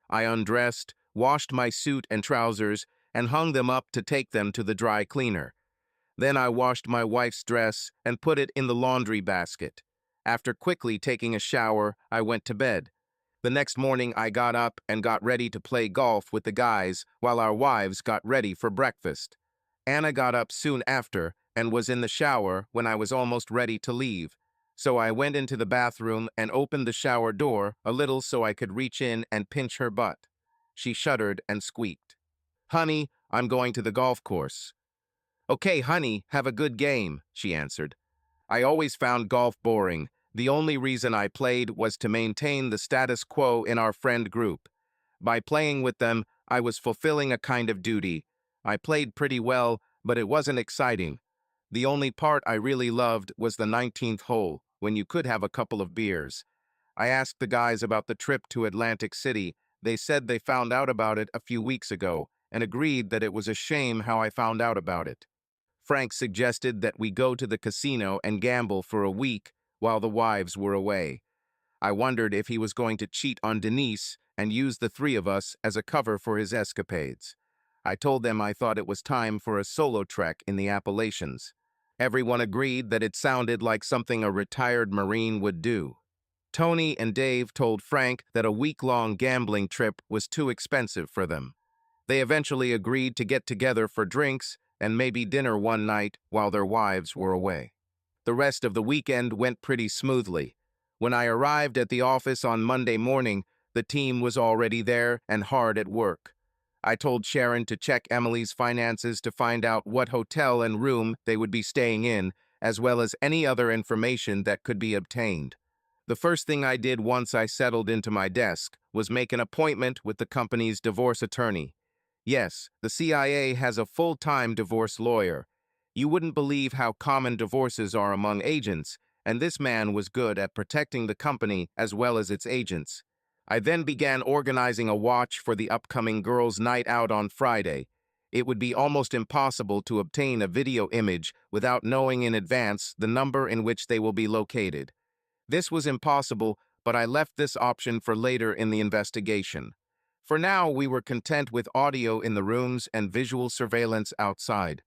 I undressed, washed my suit and trousers, and hung them up to take them to the dry cleaner. Then I washed my wife's dress and put it in the laundry basket. After quickly taking a shower, I went to bed. The next morning, I got up and got ready to play golf with the guys while our wives got ready for breakfast. Anna got up soon after and was in the shower when I was almost ready to leave. So I went into the bathroom and opened the shower door a little so I could reach in and pinch her butt. She shuddered and squeaked. "Honey, I'm going to the golf course." "Okay, honey, have a good game," she answered. I always found golf boring. The only reason I played was to maintain the status quo in our friend group. By playing with them, I was fulfilling a kind of duty. I played pretty well, but it wasn't exciting. The only part I really loved was the 19th hole, when you could have a couple of beers. I asked the guys about the trip to Atlantic City. They said they found out about it a few weeks ago and agreed that it was a shame how I found out about it. Frank suggested that we go to the casino and gamble for a week while the wives were away. I wondered if he was going to cheat on Denise and use the three of us as a cover for his escapades. I told them I thought it was time for a solo trek in the Appalachians. Everyone agreed that it sounded like something a retired Marine would do. Tony and Dave told Frank that a week-long gambling trip was too expensive for them. They eventually agreed to get together for drinks and maybe dinner one night while their wives were away. The rest of the weekend went pretty smoothly. When I arrived at the office on Monday morning, the team was already there and hard at work. I told Sharon to check Emily's finances to find out what hotel and room they would be staying in, as well as any other information that could be obtained. The first thing I did once I settled into my desk was make an appointment with the company's divorce attorney. Yes, the CIA has a full-time divorce lawyer. You wouldn't believe how common divorces are among agents, and this man was good at protecting the company as well as its agents. I then began organizing a watch for the upcoming girls' night out on Friday. It would be almost impossible to obtain a video image without knowing in advance the number in which they will be located. This was impossible, but I left this option for later in the investigation. For now, we were content with audio in the rooms and visual surveillance outside.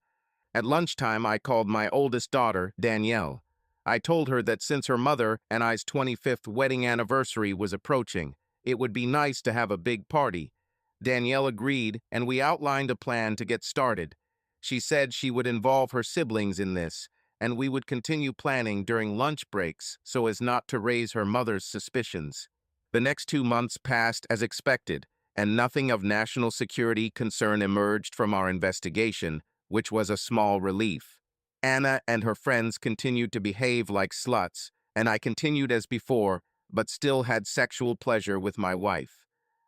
At lunchtime, I called my oldest daughter, Danielle. I told her that since her mother and I's 25th wedding anniversary was approaching, it would be nice to have a big party. Danielle agreed, and we outlined a plan to get started. She said she would involve her siblings in this, and we would continue planning during lunch breaks so as not to raise her mother's suspicions. The next 2 months passed as expected, and nothing of national security concern emerged from our investigation, which was a small relief. Anna and her friends continued to behave like sluts, and I continued as before, but still had sexual pleasure with my wife.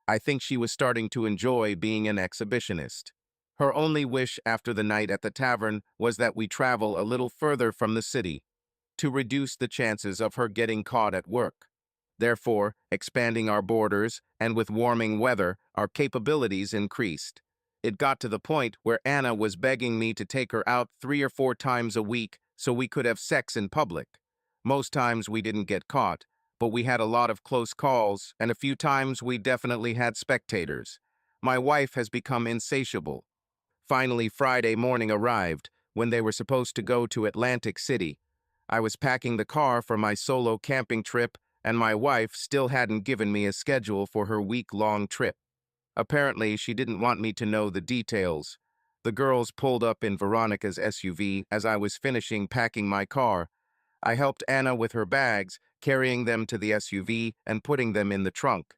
I think she was starting to enjoy being an exhibitionist. Her only wish after the night at the tavern was that we travel a little further from the city, to reduce the chances of her getting caught at work. Therefore, expanding our borders, and with warming weather, our capabilities increased. It got to the point where Anna was begging me to take her out 3 or 4 times a week so we could have sex in public. Most times we didn't get caught, but we had a lot of close calls, and a few times we definitely had spectators. My wife has become insatiable. Finally, Friday morning arrived, when they were supposed to go to Atlantic City. I was packing the car for my solo camping trip, and my wife still hadn't given me a schedule for her week-long trip. Apparently, she didn't want me to know the details. The girls pulled up in Veronica's SUV as I was finishing packing my car. I helped Anna with her bags, carrying them to the SUV and putting them in the trunk.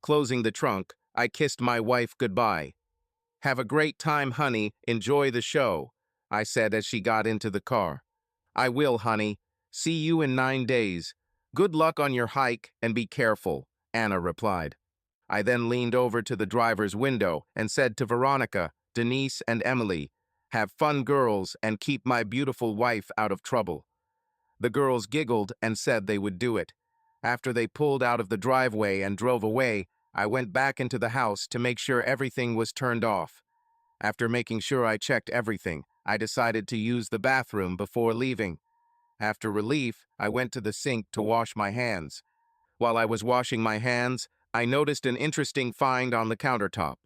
Closing the trunk, I kissed my wife goodbye. "Have a great time, honey. Enjoy the show," I said as she got into the car. "I will, honey. See you in 9 days. Good luck on your hike and be careful," Anna replied. I then leaned over to the driver's window and said to Veronica, Denise, and Emily, "Have fun, girls, and keep my beautiful wife out of trouble." The girls giggled and said they would do it. After they pulled out of the driveway and drove away, I went back into the house to make sure everything was turned off. After making sure I checked everything, I decided to use the bathroom before leaving. After relief, I went to the sink to wash my hands. While I was washing my hands, I noticed an interesting find on the countertop.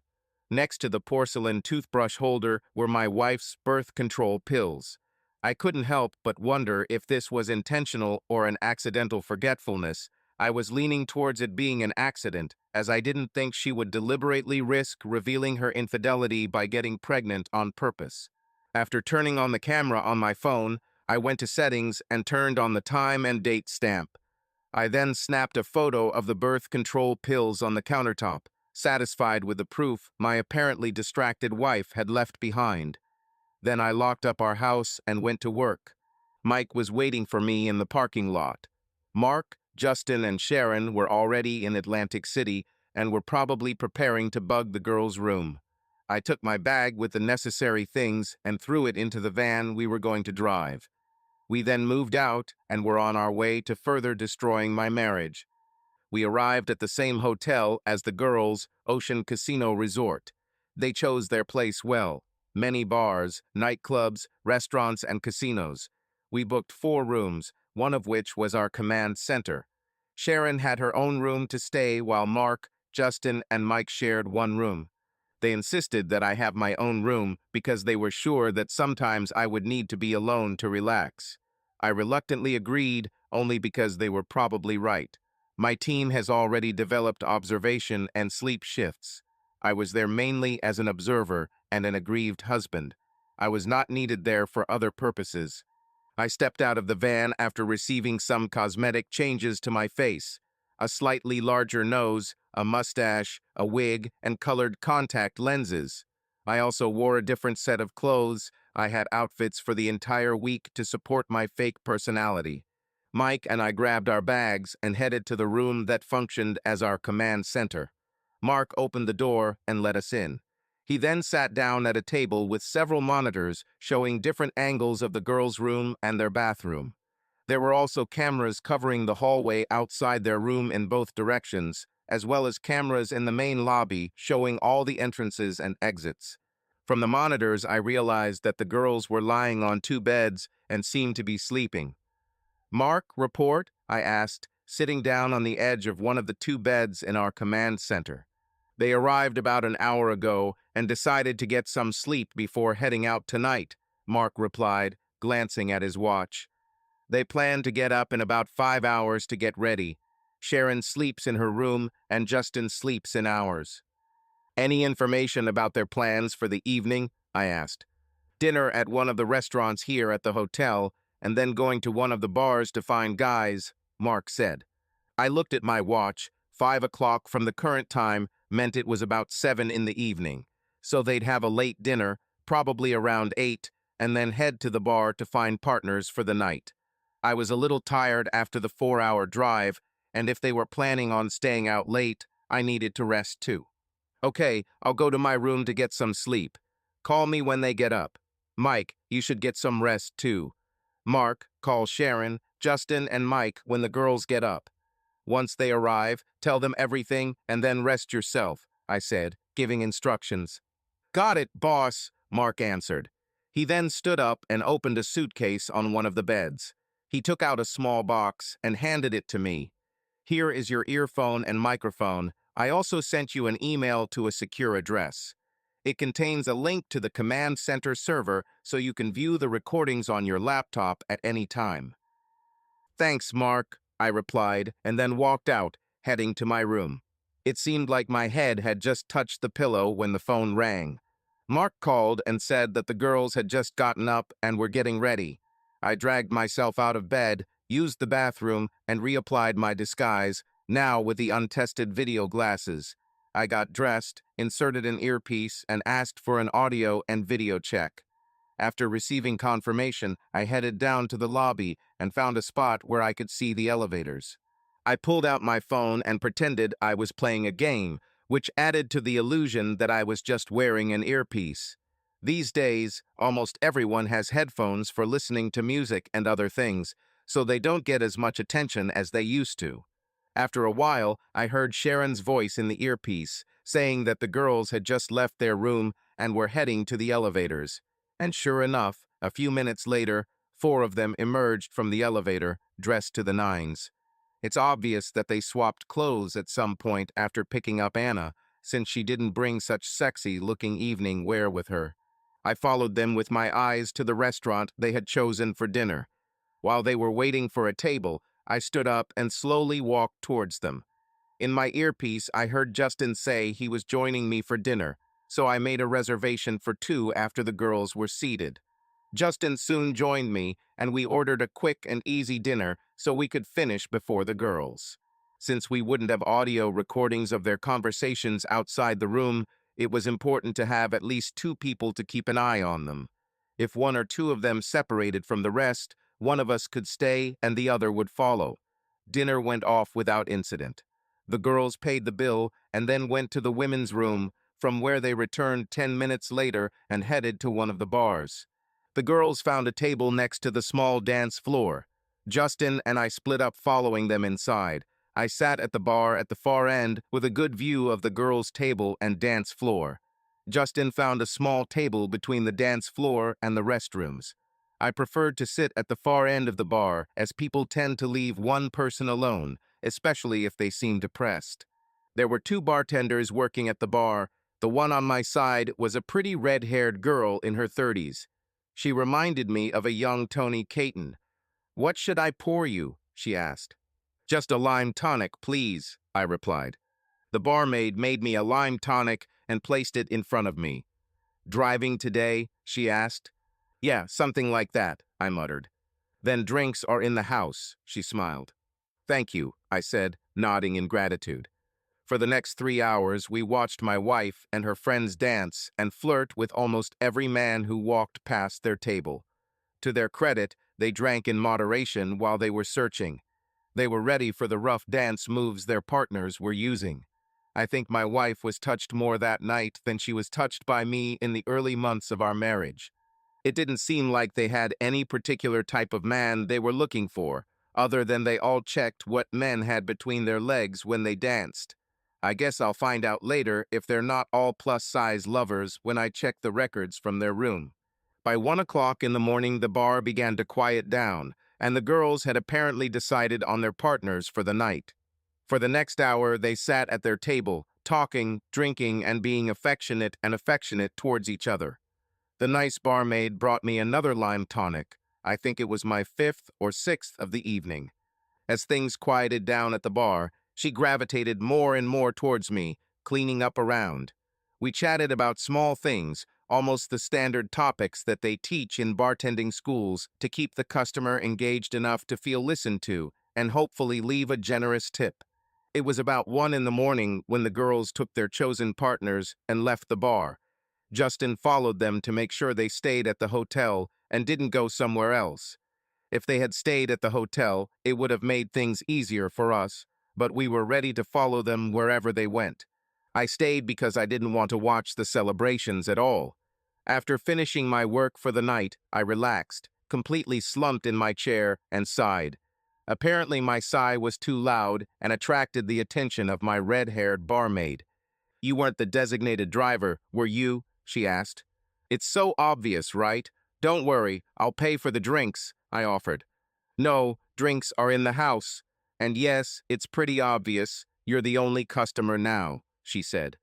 Next to the porcelain toothbrush holder were my wife's birth control pills. I couldn't help but wonder if this was intentional or an accidental forgetfulness. I was leaning towards it being an accident, as I didn't think she would deliberately risk revealing her infidelity by getting pregnant on purpose. After turning on the camera on my phone, I went to settings and turned on the time and date stamp. I then snapped a photo of the birth control pills on the countertop, satisfied with the proof my apparently distracted wife had left behind. Then I locked up our house and went to work. Mike was waiting for me in the parking lot. Mark, Justin, and Sharon were already in Atlantic City and were probably preparing to bug the girls' room. I took my bag with the necessary things and threw it into the van we were going to drive. We then moved out and were on our way to further destroying my marriage. We arrived at the same hotel as the girls' Ocean Casino Resort. They chose their place well. Many bars, nightclubs, restaurants, and casinos. We booked 4 rooms, one of which was our command center. Sharon had her own room to stay while Mark, Justin, and Mike shared one room. They insisted that I have my own room because they were sure that sometimes I would need to be alone to relax. I reluctantly agreed, only because they were probably right. My team has already developed observation and sleep shifts. I was there mainly as an observer and an aggrieved husband. I was not needed there for other purposes. I stepped out of the van after receiving some cosmetic changes to my face. A slightly larger nose, a mustache, a wig, and colored contact lenses. I also wore a different set of clothes. I had outfits for the entire week to support my fake personality. Mike and I grabbed our bags and headed to the room that functioned as our command center. Mark opened the door and let us in. He then sat down at a table with several monitors showing different angles of the girls' room and their bathroom. There were also cameras covering the hallway outside their room in both directions, as well as cameras in the main lobby showing all the entrances and exits. From the monitors, I realized that the girls were lying on 2 beds and seemed to be sleeping. "Mark, report?" I asked, sitting down on the edge of one of the 2 beds in our command center. "They arrived about an hour ago and decided to get some sleep before heading out tonight," Mark replied, glancing at his watch. "They plan to get up in about 5 hours to get ready. Sharon sleeps in her room and Justin sleeps in ours." "Any information about their plans for the evening?" I asked. "Dinner at one of the restaurants here at the hotel, and then going to one of the bars to find guys," Mark said. I looked at my watch. 5 o'clock from the current time meant it was about 7 in the evening, so they'd have a late dinner, probably around 8, and then head to the bar to find partners for the night. I was a little tired after the 4-hour drive, and if they were planning on staying out late, I needed to rest too. Okay, I'll go to my room to get some sleep. Call me when they get up. Mike, you should get some rest too. Mark, call Sharon, Justin, and Mike when the girls get up. Once they arrive, tell them everything and then rest yourself, I said, giving instructions. Got it, boss, Mark answered. He then stood up and opened a suitcase on one of the beds. He took out a small box and handed it to me. Here is your earphone and microphone. I also sent you an email to a secure address. It contains a link to the command center server so you can view the recordings on your laptop at any time. Thanks, Mark, I replied, and then walked out, heading to my room. It seemed like my head had just touched the pillow when the phone rang. Mark called and said that the girls had just gotten up and were getting ready. I dragged myself out of bed, used the bathroom, and reapplied my disguise, now with the untested video glasses. I got dressed, inserted an earpiece, and asked for an audio and video check. After receiving confirmation, I headed down to the lobby and found a spot where I could see the elevators. I pulled out my phone and pretended I was playing a game, which added to the illusion that I was just wearing an earpiece. These days, almost everyone has headphones for listening to music and other things, so they don't get as much attention as they used to. After a while, I heard Sharon's voice in the earpiece, saying that the girls had just left their room and were heading to the elevators. And sure enough, a few minutes later, 4 of them emerged from the elevator, dressed to the nines. It's obvious that they swapped clothes at some point after picking up Anna, since she didn't bring such sexy-looking evening wear with her. I followed them with my eyes to the restaurant they had chosen for dinner. While they were waiting for a table, I stood up and slowly walked towards them. In my earpiece, I heard Justin say he was joining me for dinner, so I made a reservation for 2 after the girls were seated. Justin soon joined me, and we ordered a quick and easy dinner so we could finish before the girls. Since we wouldn't have audio recordings of their conversations outside the room, it was important to have at least 2 people to keep an eye on them. If 1 or 2 of them separated from the rest, one of us could stay and the other would follow. Dinner went off without incident. The girls paid the bill and then went to the women's room, from where they returned 10 minutes later and headed to one of the bars. The girls found a table next to the small dance floor. Justin and I split up following them inside. I sat at the bar at the far end with a good view of the girls' table and dance floor. Justin found a small table between the dance floor and the restrooms. I preferred to sit at the far end of the bar, as people tend to leave one person alone, especially if they seem depressed. There were 2 bartenders working at the bar. The one on my side was a pretty red-haired girl in her 30s. She reminded me of a young Tony Caton. "What should I pour you?" she asked. "Just a lime tonic, please," I replied. The barmaid made me a lime tonic and placed it in front of me. "Driving today?" she asked. "Yeah, something like that," I muttered. "Then drinks are in the house," she smiled. "Thank you," I said, nodding in gratitude. For the next 3 hours, we watched my wife and her friends dance and flirt with almost every man who walked past their table. To their credit, they drank in moderation while they were searching. They were ready for the rough dance moves their partners were using. I think my wife was touched more that night than she was touched by me in the early months of our marriage. It didn't seem like they had any particular type of man they were looking for, other than they all checked what men had between their legs when they danced. I guess I'll find out later if they're not all plus-size lovers when I check the records from their room. By 1 o'clock in the morning, the bar began to quiet down, and the girls had apparently decided on their partners for the night. For the next hour, they sat at their table, talking, drinking, and being affectionate towards each other. The nice barmaid brought me another lime tonic. I think it was my 5th or 6th of the evening. As things quieted down at the bar, she gravitated more and more towards me, cleaning up around. We chatted about small things, almost the standard topics that they teach in bartending schools to keep the customer engaged enough to feel listened to and hopefully leave a generous tip. It was about 1 in the morning when the girls took their chosen partners and left the bar. Justin followed them to make sure they stayed at the hotel and didn't go somewhere else. If they had stayed at the hotel, it would have made things easier for us, but we were ready to follow them wherever they went. I stayed because I didn't want to watch the celebrations at all. After finishing my work for the night, I relaxed, completely slumped in my chair, and sighed. Apparently, my sigh was too loud and attracted the attention of my red-haired barmaid. "You weren't the designated driver, were you?" she asked. "It's so obvious, right? Don't worry, I'll pay for the drinks," I offered. "No, drinks are in the house. And yes, it's pretty obvious. You're the only customer now," she said.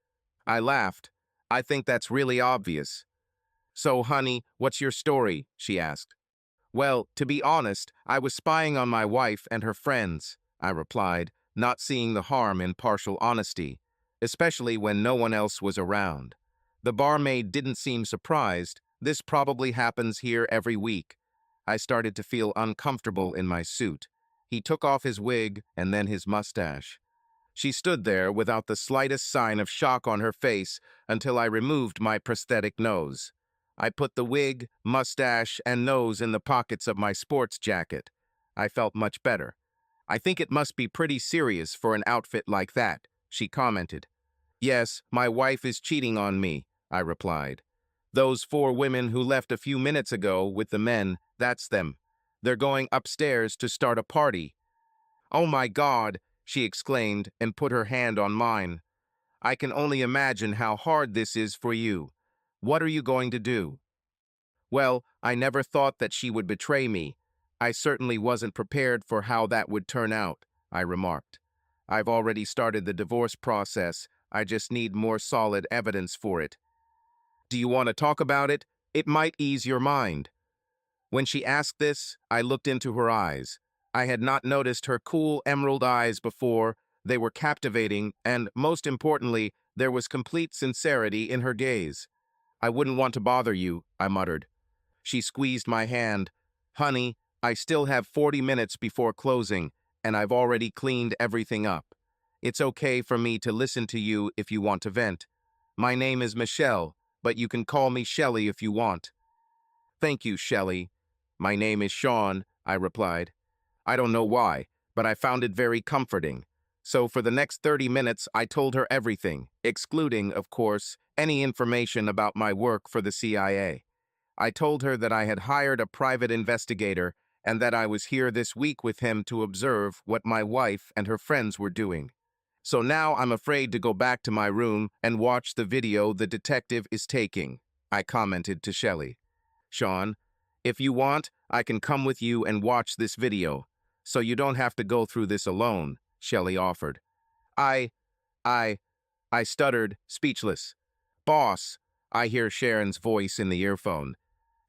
I laughed. "I think that's really obvious." "So, honey, what's your story?" she asked. "Well, to be honest, I was spying on my wife and her friends," I replied, not seeing the harm in partial honesty, especially when no one else was around. The barmaid didn't seem surprised. This probably happens here every week. I started to feel uncomfortable in my suit. He took off his wig and then his mustache. She stood there without the slightest sign of shock on her face until I removed my prosthetic nose. I put the wig, mustache, and nose in the pockets of my sports jacket. I felt much better. "I think it must be pretty serious for an outfit like that," she commented. "Yes, my wife is cheating on me," I replied. "Those 4 women who left a few minutes ago with the men, that's them. They're going upstairs to start a party." "Oh my God," she exclaimed and put her hand on mine. "I can only imagine how hard this is for you. What are you going to do?" "Well, I never thought that she would betray me. I certainly wasn't prepared for how that would turn out," I remarked. "I've already started the divorce process. I just need more solid evidence for it." "Do you want to talk about it? It might ease your mind." When she asked this, I looked into her eyes. I had not noticed her cool emerald eyes before. They were captivating, and most importantly, there was complete sincerity in her gaze. "I wouldn't want to bother you," I muttered. She squeezed my hand. "Honey, I still have 40 minutes before closing, and I've already cleaned everything up. It's okay for me to listen to you if you want to vent. My name is Michelle, but you can call me Shelley if you want." "Thank you, Shelley." "My name is Sean," I replied. I don't know why, but I found it very comforting. So for the next 30 minutes, I told her everything, excluding, of course, any information about my work for the CIA. I told her that I had hired a private investigator and that I was here this week with him to observe what my wife and her friends were doing. "So now I'm afraid to go back to my room and watch the video the detective is taking," I commented to Shelley. "Sean, if you want, I can come with you and watch this video, so you don't have to go through this alone," Shelley offered. I, I, I stuttered, speechless. "Boss," I hear Sharon's voice in the earphone.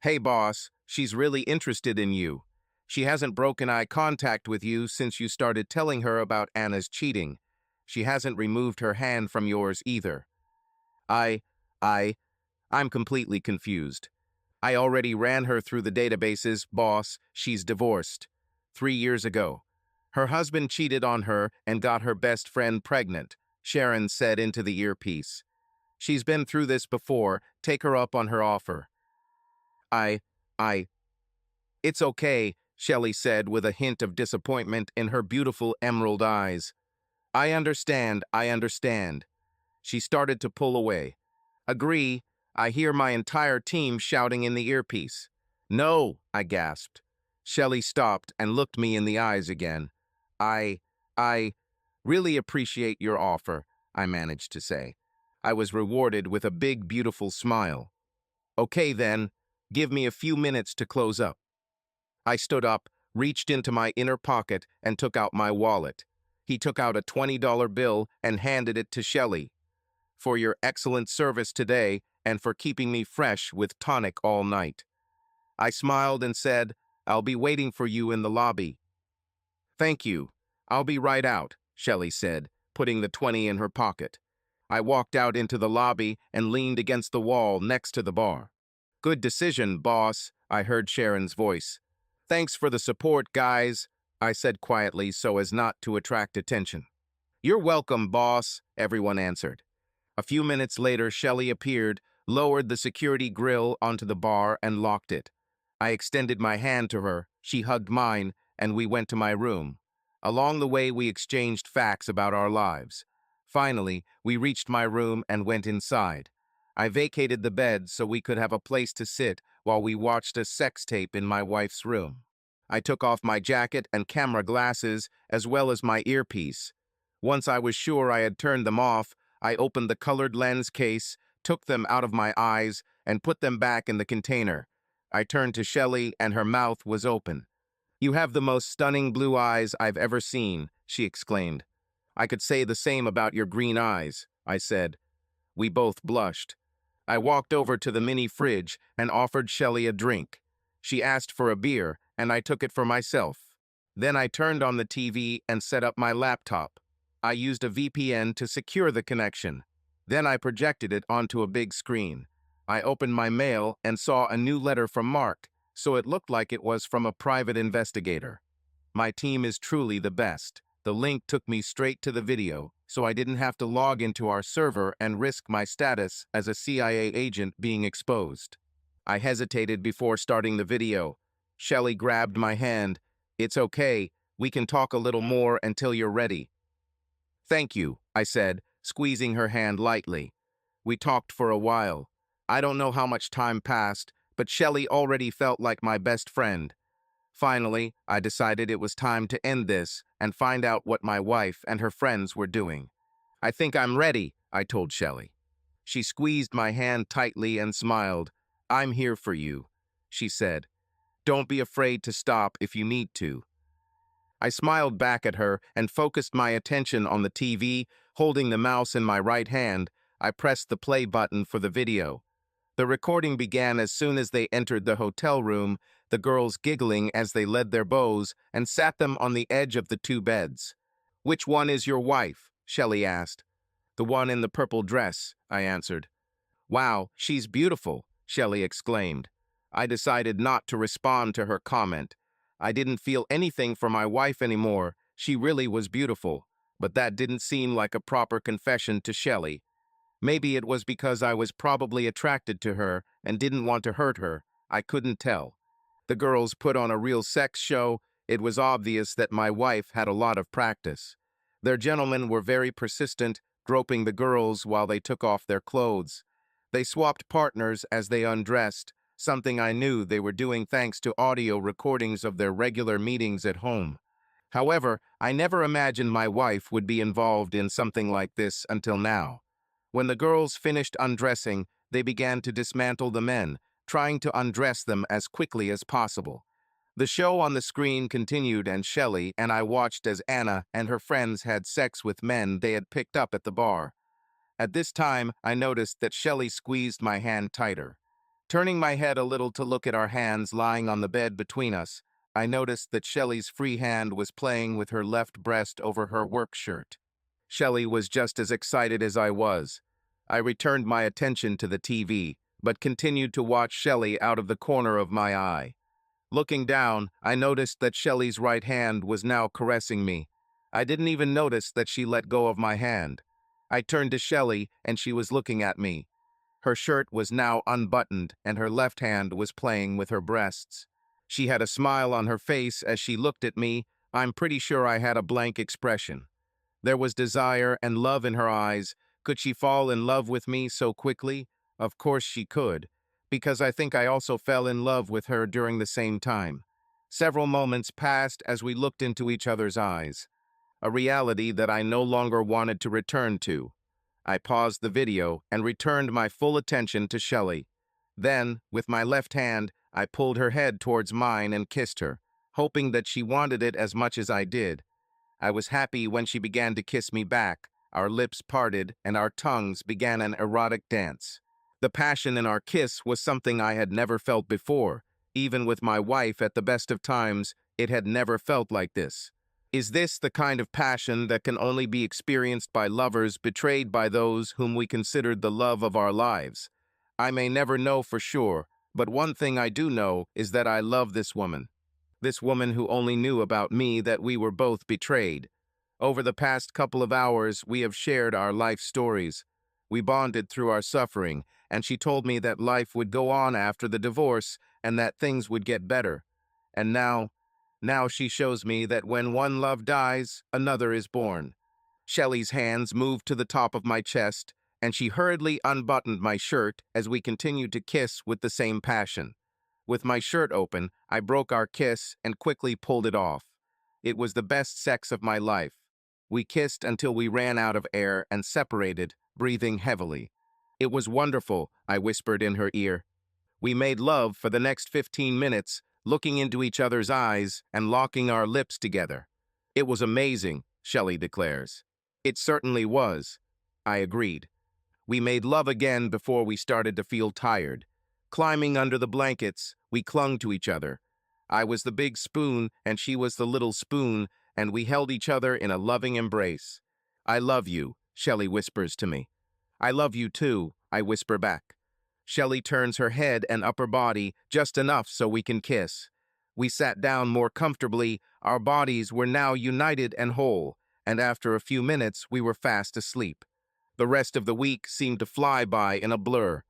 "Hey, boss, she's really interested in you. She hasn't broken eye contact with you since you started telling her about Anna's cheating. She hasn't removed her hand from yours either." I, I, I'm completely confused. "I already ran her through the databases, boss. She's divorced. 3 years ago. Her husband cheated on her and got her best friend pregnant," Sharon said into the earpiece. "She's been through this before. Take her up on her offer." I, I, "It's okay," Shelley said with a hint of disappointment in her beautiful emerald eyes. I understand, I understand." She started to pull away. "Agree," I hear my entire team shouting in the earpiece. "No," I gasped. Shelley stopped and looked me in the eyes again. I really appreciate your offer," I managed to say. I was rewarded with a big, beautiful smile. "Okay then, give me a few minutes to close up." I stood up, reached into my inner pocket, and took out my wallet. He took out a $20 bill and handed it to Shelley. "For your excellent service today and for keeping me fresh with tonic all night." I smiled and said, "I'll be waiting for you in the lobby." "Thank you. I'll be right out," Shelley said, putting the 20 in her pocket. I walked out into the lobby and leaned against the wall next to the bar. "Good decision, boss," I heard Sharon's voice. "Thanks for the support, guys," I said quietly so as not to attract attention. "You're welcome, boss," everyone answered. A few minutes later, Shelley appeared, lowered the security grill onto the bar, and locked it. I extended my hand to her, she hugged mine, and we went to my room. Along the way, we exchanged facts about our lives. Finally, we reached my room and went inside. I vacated the bed so we could have a place to sit while we watched a sex tape in my wife's room. I took off my jacket and camera glasses, as well as my earpiece. Once I was sure I had turned them off, I opened the colored lens case, took them out of my eyes, and put them back in the container. I turned to Shelley, and her mouth was open. "You have the most stunning blue eyes I've ever seen," she exclaimed. "I could say the same about your green eyes," I said. We both blushed. I walked over to the mini fridge and offered Shelley a drink. She asked for a beer, and I took it for myself. Then I turned on the TV and set up my laptop. I used a VPN to secure the connection. Then I projected it onto a big screen. I opened my mail and saw a new letter from Mark, so it looked like it was from a private investigator. My team is truly the best. The link took me straight to the video, so I didn't have to log into our server and risk my status as a CIA agent being exposed. I hesitated before starting the video. Shelley grabbed my hand. "It's okay. We can talk a little more until you're ready." "Thank you," I said, squeezing her hand lightly. We talked for a while. I don't know how much time passed, but Shelley already felt like my best friend. Finally, I decided it was time to end this and find out what my wife and her friends were doing. "I think I'm ready," I told Shelley. She squeezed my hand tightly and smiled. "I'm here for you," she said. "Don't be afraid to stop if you need to." I smiled back at her and focused my attention on the TV. Holding the mouse in my right hand, I pressed the play button for the video. The recording began as soon as they entered the hotel room, the girls giggling as they led their bows and sat them on the edge of the two beds. "Which one is your wife?" Shelley asked. "The one in the purple dress," I answered. "Wow, she's beautiful," Shelley exclaimed. I decided not to respond to her comment. I didn't feel anything for my wife anymore. She really was beautiful, but that didn't seem like a proper confession to Shelley. Maybe it was because I was probably attracted to her and didn't want to hurt her. I couldn't tell. The girls put on a real sex show. It was obvious that my wife had a lot of practice. Their gentlemen were very persistent, groping the girls while they took off their clothes. They swapped partners as they undressed, something I knew they were doing thanks to audio recordings of their regular meetings at home. However, I never imagined my wife would be involved in something like this until now. When the girls finished undressing, they began to dismantle the men, trying to undress them as quickly as possible. The show on the screen continued, and Shelley and I watched as Anna and her friends had sex with men they had picked up at the bar. At this time, I noticed that Shelley squeezed my hand tighter. Turning my head a little to look at our hands lying on the bed between us, I noticed that Shelley's free hand was playing with her left breast over her work shirt. Shelley was just as excited as I was. I returned my attention to the TV, but continued to watch Shelley out of the corner of my eye. Looking down, I noticed that Shelley's right hand was now caressing me. I didn't even notice that she let go of my hand. I turned to Shelley, and she was looking at me. Her shirt was now unbuttoned, and her left hand was playing with her breasts. She had a smile on her face as she looked at me. I'm pretty sure I had a blank expression. There was desire and love in her eyes. Could she fall in love with me so quickly? Of course she could, because I think I also fell in love with her during the same time. Several moments passed as we looked into each other's eyes, a reality that I no longer wanted to return to. I paused the video and returned my full attention to Shelley. Then, with my left hand, I pulled her head towards mine and kissed her, hoping that she wanted it as much as I did. I was happy when she began to kiss me back. Our lips parted and our tongues began an erotic dance. The passion in our kiss was something I had never felt before. Even with my wife at the best of times, it had never felt like this. Is this the kind of passion that can only be experienced by lovers betrayed by those whom we considered the love of our lives? I may never know for sure, but one thing I do know is that I love this woman. This woman who only knew about me that we were both betrayed. Over the past couple of hours, we have shared our life stories. We bonded through our suffering, and she told me that life would go on after the divorce and that things would get better. And now she shows me that when one love dies, another is born. Shelley's hands moved to the top of my chest, and she hurriedly unbuttoned my shirt as we continued to kiss with the same passion. With my shirt open, I broke our kiss and quickly pulled it off. It was the best sex of my life. We kissed until we ran out of air and separated, breathing heavily. It was wonderful, I whispered in her ear. We made love for the next 15 minutes, looking into each other's eyes and locking our lips together. It was amazing, Shelley declares. It certainly was. I agreed. We made love again before we started to feel tired. Climbing under the blankets, we clung to each other. I was the big spoon and she was the little spoon, and we held each other in a loving embrace. I love you, Shelley whispers to me. I love you too, I whisper back. Shelley turns her head and upper body just enough so we can kiss. We sat down more comfortably, our bodies were now united and whole, and after a few minutes we were fast asleep. The rest of the week seemed to fly by in a blur.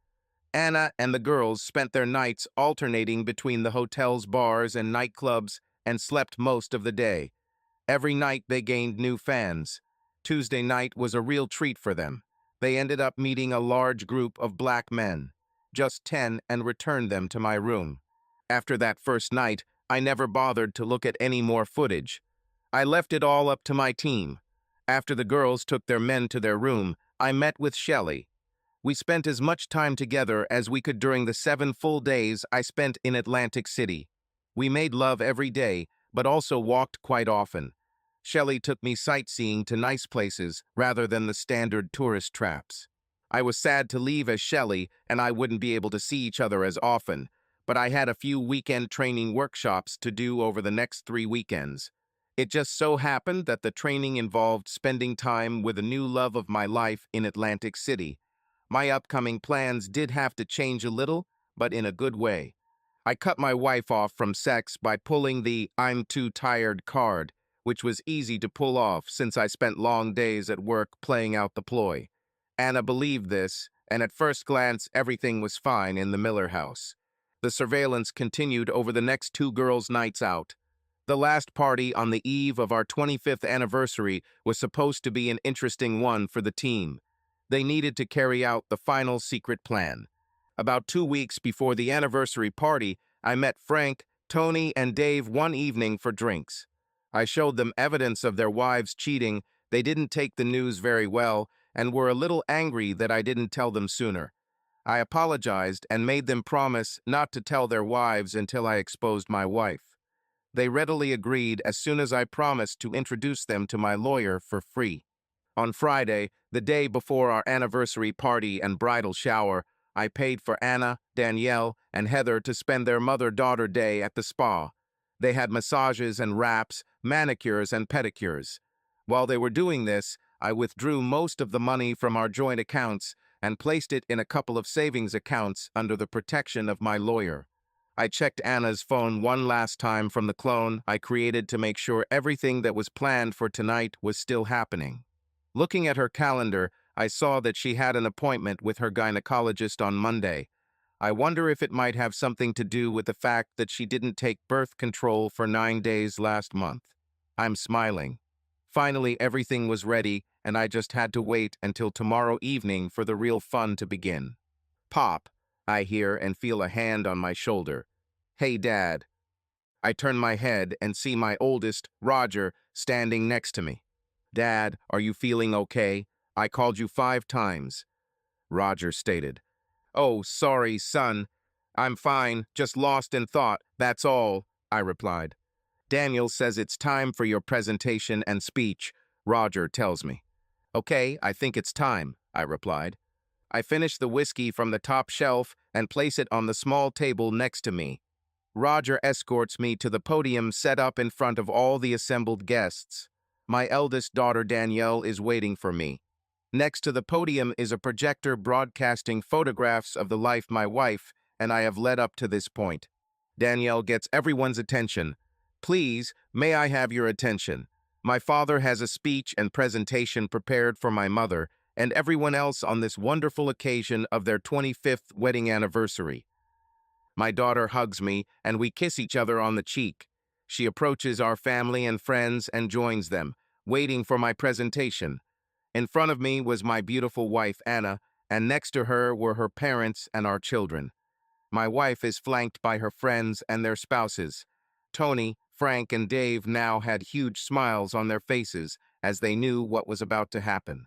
Anna and the girls spent their nights alternating between the hotel's bars and nightclubs and slept most of the day. Every night they gained new fans. Tuesday night was a real treat for them. They ended up meeting a large group of black men, just 10, and returned them to my room. After that first night, I never bothered to look at any more footage. I left it all up to my team. After the girls took their men to their room, I met with Shelley. We spent as much time together as we could during the 7 full days I spent in Atlantic City. We made love every day, but also walked quite often. Shelley took me sightseeing to nice places rather than the standard tourist traps. I was sad to leave as Shelley, and I wouldn't be able to see each other as often, but I had a few weekend training workshops to do over the next 3 weekends. It just so happened that the training involved spending time with a new love of my life in Atlantic City. My upcoming plans did have to change a little, but in a good way. I cut my wife off from sex by pulling the "I'm too tired" card, which was easy to pull off since I spent long days at work playing out the ploy. Anna believed this, and at first glance everything was fine in the Miller house. The surveillance continued over the next 2 girls' nights out. The last party on the eve of our 25th anniversary was supposed to be an interesting one for the team. They needed to carry out the final secret plan. About 2 weeks before the anniversary party, I met Frank, Tony, and Dave one evening for drinks. I showed them evidence of their wives cheating. They didn't take the news very well and were a little angry that I didn't tell them sooner. I apologized and made them promise not to tell their wives until I exposed my wife. They readily agreed as soon as I promised to introduce them to my lawyer for free. On Friday, the day before our anniversary party and bridal shower, I paid for Anna, Danielle, and Heather to spend their mother-daughter day at the spa. They had massages and wraps, manicures and pedicures. While they were doing this, I withdrew most of the money from our joint accounts and placed it in a couple of savings accounts under the protection of my lawyer. I checked Anna's phone one last time from the clone I created to make sure everything that was planned for tonight was still happening. Looking at her calendar, I saw that she had an appointment with her gynecologist on Monday. I wonder if it might have something to do with the fact that she didn't take birth control for 9 days last month. I'm smiling. Finally, everything was ready, and I just had to wait until tomorrow evening for the real fun to begin. Pop, I hear and feel a hand on my shoulder. Hey, Dad. I turn my head and see my oldest, Roger, standing next to me. Dad, are you feeling okay? I called you 5 times. Roger stated. Oh, sorry, son. I'm fine, just lost in thought, that's all, I replied. Daniel says it's time for your presentation and speech, Roger tells me. Okay, I think it's time, I replied. I finish the whiskey from the top shelf and place it on the small table next to me. Roger escorts me to the podium set up in front of all the assembled guests. My eldest daughter Danielle is waiting for me. Next to the podium is a projector broadcasting photographs of the life my wife and I have led up to this point. Danielle gets everyone's attention. Please, may I have your attention? My father has a speech and presentation prepared for my mother and everyone else on this wonderful occasion of their 25th wedding anniversary. My daughter hugs me, and we kiss each other on the cheek. She approaches our family and friends and joins them, waiting for my presentation. In front of me was my beautiful wife, Anna, and next to her were her parents and our children. My wife is flanked by her friends and their spouses. Tony, Frank, and Dave now had huge smiles on their faces as they knew what was about to happen.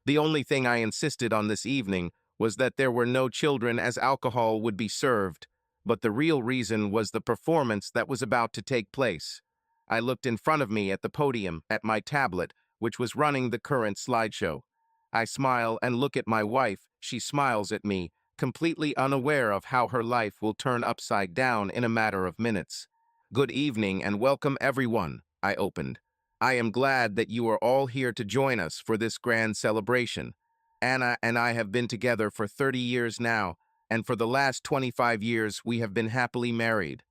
The only thing I insisted on this evening was that there were no children as alcohol would be served, but the real reason was the performance that was about to take place. I looked in front of me at the podium, at my tablet, which was running the current slideshow. I smile and look at my wife. She smiles at me, completely unaware of how her life will turn upside down in a matter of minutes. Good evening and welcome everyone, I opened. I am glad that you are all here to join us for this grand celebration. Anna and I have been together for 30 years now, and for the last 25 years we have been happily married.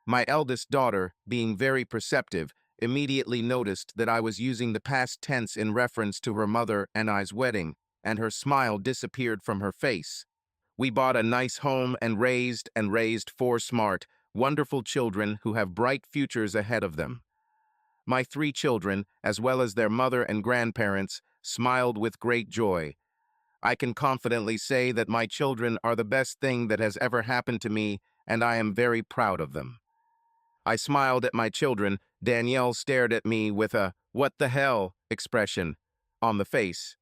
My eldest daughter, being very perceptive, immediately noticed that I was using the past tense in reference to her mother and I's wedding, and her smile disappeared from her face. We bought a nice home and raised four smart, wonderful children who have bright futures ahead of them. My three children, as well as their mother and grandparents, smiled with great joy. I can confidently say that my children are the best thing that has ever happened to me, and I am very proud of them. I smiled at my children. Danielle stared at me with a "what the hell" expression on the face.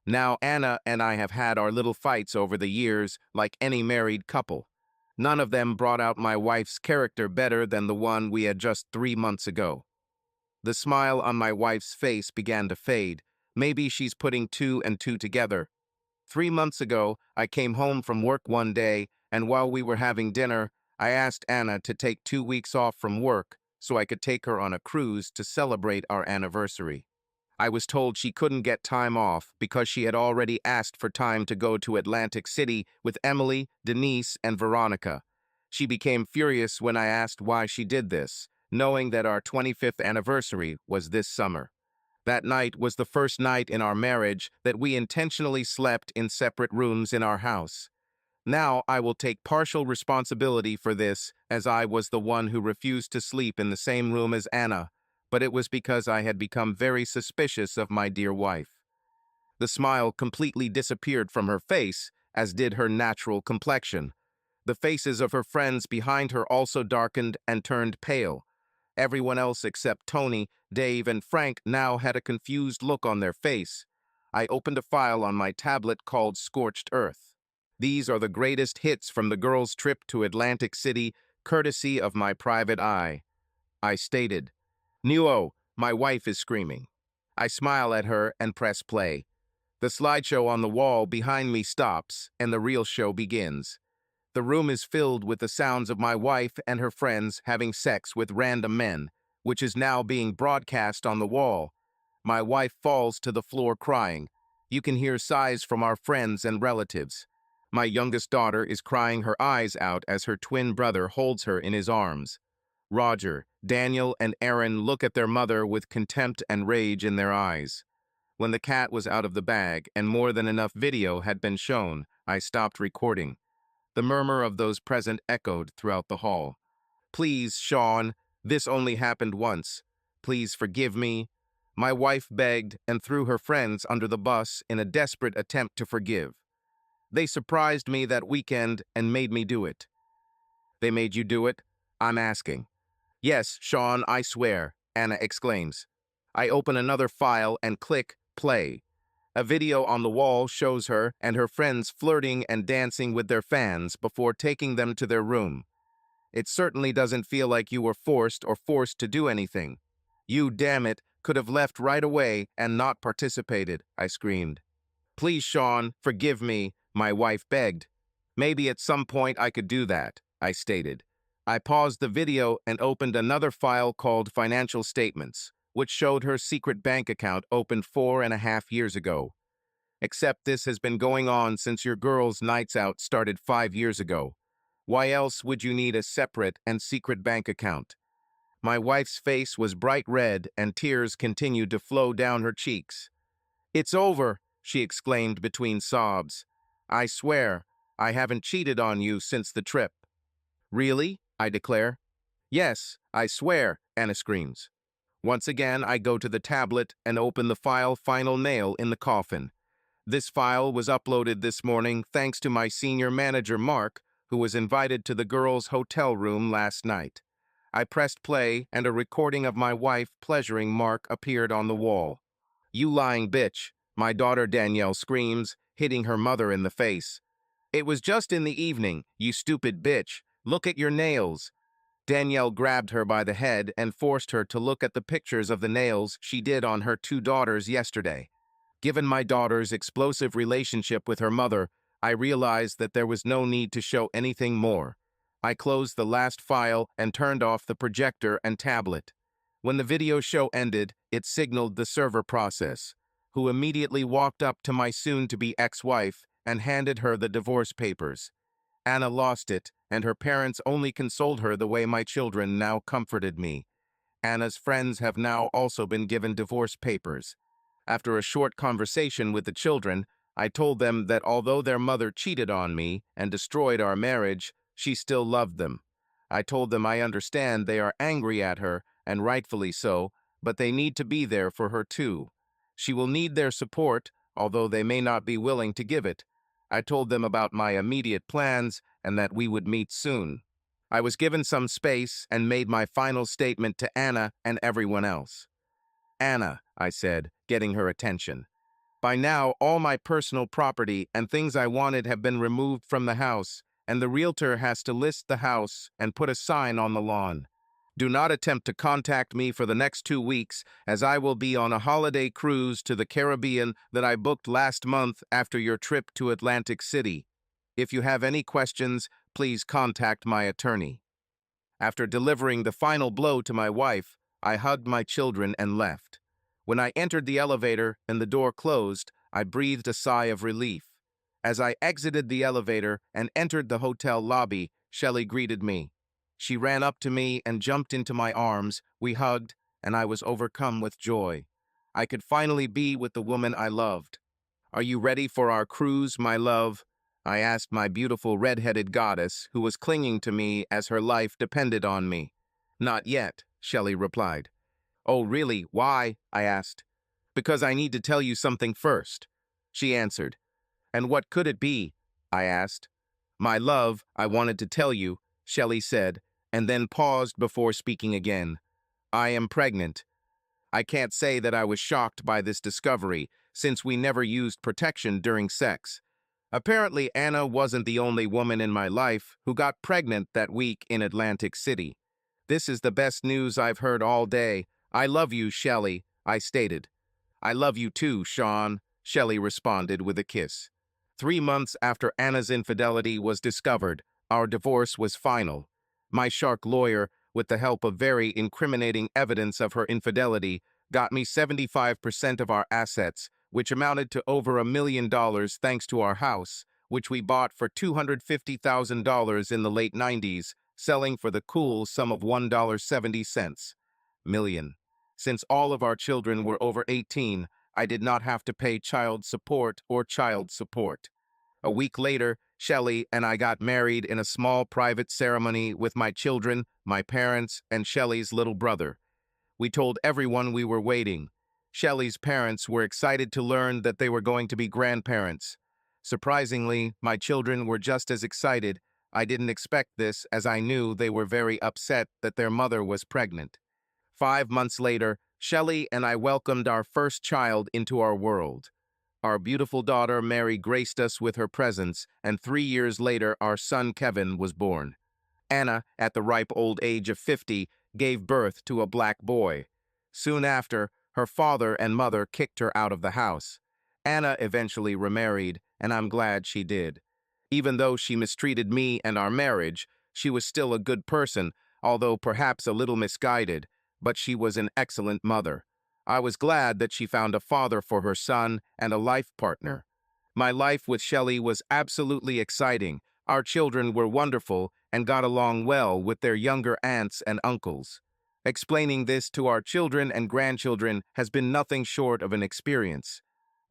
Now Anna and I have had our little fights over the years, like any married couple. None of them brought out my wife's character better than the one we had just 3 months ago. The smile on my wife's face began to fade. Maybe she's putting two and two together. 3 months ago, I came home from work one day, and while we were having dinner, I asked Anna to take 2 weeks off from work so I could take her on a cruise to celebrate our anniversary. I was told she couldn't get time off because she had already asked for time to go to Atlantic City with Emily, Denise, and Veronica. She became furious when I asked why she did this, knowing that our 25th anniversary was this summer. That night was the first night in our marriage that we intentionally slept in separate rooms in our house. Now I will take partial responsibility for this, as I was the one who refused to sleep in the same room as Anna, but it was because I had become very suspicious of my dear wife. The smile completely disappeared from her face, as did her natural complexion. The faces of her friends behind her also darkened and turned pale. Everyone else except Tony, Dave, and Frank now had a confused look on their face. I opened a file on my tablet called Scorched Earth. These are the greatest hits from the girls' trip to Atlantic City, courtesy of my private eye. I stated, "Nuo, my wife is screaming." I smile at her and press play. The slideshow on the wall behind me stops, and the real show begins. The room is filled with the sounds of my wife and her friends having sex with random men, which is now being broadcast on the wall. My wife falls to the floor crying. You can hear sighs from our friends and relatives. My youngest daughter is crying her eyes out as her twin brother holds her in his arms. Roger, Daniel, and Aaron look at their mother with contempt and rage in their eyes. When the cat was out of the bag and more than enough video had been shown, I stopped recording. The murmur of those present echoed throughout the hall. "Please, Sean, this only happened once. Please forgive me." My wife begged and threw her friends under the bus in a desperate attempt to forgive. They surprised me that weekend and made me do it. They made you do it? I'm asking. "Yes, Sean, I swear," Anna exclaims. I open another file and click play. A video on the wall shows her and her friends flirting and dancing with their fans before taking them to their room. "It certainly doesn't feel like you were forced to do anything. You, damn it, could have left right away and not participated," I screamed. "Please, Sean, forgive me," my wife begged. "Maybe at some point I could do that," I stated. I paused the video and opened another file called Financial Statements, which showed her secret bank account opened 4.5 years ago. "Except this has been going on since your girls' nights out started 5 years ago. Why else would you need a separate and secret bank account?" My wife's face was bright red and tears continued to flow down her cheeks. "It's over," she exclaimed between sobs. "I swear, I haven't cheated on you since the trip." "Really?" I declare. "Yes, I swear," Anna screams. Once again, I go to the tablet and open the file Final Nail in the Coffin. This file was uploaded this morning thanks to my senior manager, Mark, who was invited to the girls' hotel room last night. I pressed play, and a recording of my wife pleasuring Mark appeared on the wall. "You lying bitch," my daughter Danielle screams, hitting her mother in the face. "It was just in the evening, you stupid bitch. Look at your nails." Danielle grabbed her by the head and forced her to look at the pictures of the nails she did on her two daughters yesterday. Given my daughter's explosive relationship with her mother, I realized that there was no need to show anything more. I closed the last file and turned off the projector and tablet. When the video show ended, it signaled the server process, who immediately walked up to my soon-to-be ex-wife and handed her the divorce papers. Anna lost it, and her parents only consoled her the way my children now comforted me. Anna's friends have now also been given divorce papers. After a short conversation with the children, I told them that although their mother cheated on me and destroyed our marriage, she still loved them. I told them I understand they are angry at her, and rightfully so, but they need to be there for her too. She will need their support, although they may not be willing to give it. I told them about my immediate plans and that we would meet soon. I was given some space and made my final statement to Anna and everyone else. "Anna," I said, getting her attention. "By now, all my personal property and things I wanted have been removed from the house, and the realtor has to list the house and put a sign on the lawn. Do not attempt to contact me for the next 2 weeks, as I will be on a holiday cruise to the Caribbean that I booked last month after your trip to Atlantic City. If you have any questions, please contact my attorney." After delivering the final blow to my wife, I hugged my children and left. When I entered the elevator and the door closed, I breathed a sigh of relief. As I exited the elevator and entered the hotel lobby, Shelley greeted me. She ran up to me and jumped into my arms. We hugged, and I was overcome with joy. I could finally be with the woman I loved. "Are you ready for our cruise, my love?" I asked my beautiful red-headed goddess, who was clinging to me as her life depended on me. "Not yet," Shelley replied. "Oh, really? Why?" I asked. "Because I need to tell you something first," she answered. "And what could it be?" I asked. "My love, I wanted to tell you," Shelley said, and then paused before speaking again. "I am pregnant." I can't say that I was shocked by this discovery, since we never used protection during sex. Apparently, Anna wasn't the only woman in my life who got pregnant that week in Atlantic City. "This is the best news I've heard all day. I love you, Shelley," I stated. "I love you too, Sean," Shelley responded with a kiss. 3 months after Anna's infidelity was discovered, our divorce was final. My shark lawyer, with the help of very incriminating evidence of her infidelity, got me 75% of our assets, which amounted to over $1 million thanks to our house, which we bought for $250,000 in the late 90s, selling for the cool sum of $1.70 million. Since all of our children were over 18, I did not have to pay child support or child support. A week later, Shelley and I got married in a small private ceremony with my children, my parents, and Shelley's little brother. We told everyone we were waiting. Shelley's parents were excited to learn that they were going to be grandparents. Surprisingly, my children were just as excited. I didn't expect this, as I knew they were very upset that their mother was pregnant. 5 months later, Shelley and I welcomed our first child into our world. Our beautiful daughter Mary graced us with her presence, and 3 years later our son Kevin was born. Anna, at the ripe old age of 50, gave birth to a black boy. Soon after, her father and mother kicked her out of the house. Anna eventually remarried, and I'm glad she did. Even though she mistreated me and our marriage, she was still a good person, although perhaps a little misguided, but she was an excellent mother. I was glad that she found a father for her son and a life partner. My life with Shelley was absolutely exciting. Our children were wonderful and got along well with their younger aunts and uncles. Explaining this to our children and grandchildren has been nothing short of an experience.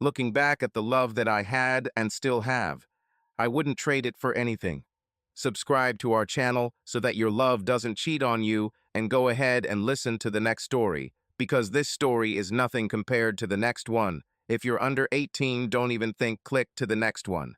Looking back at the love that I had and still have, I wouldn't trade it for anything. Subscribe to our channel so that your love doesn't cheat on you, and go ahead and listen to the next story, because this story is nothing compared to the next one. If you're under 18, don't even think, click to the next one.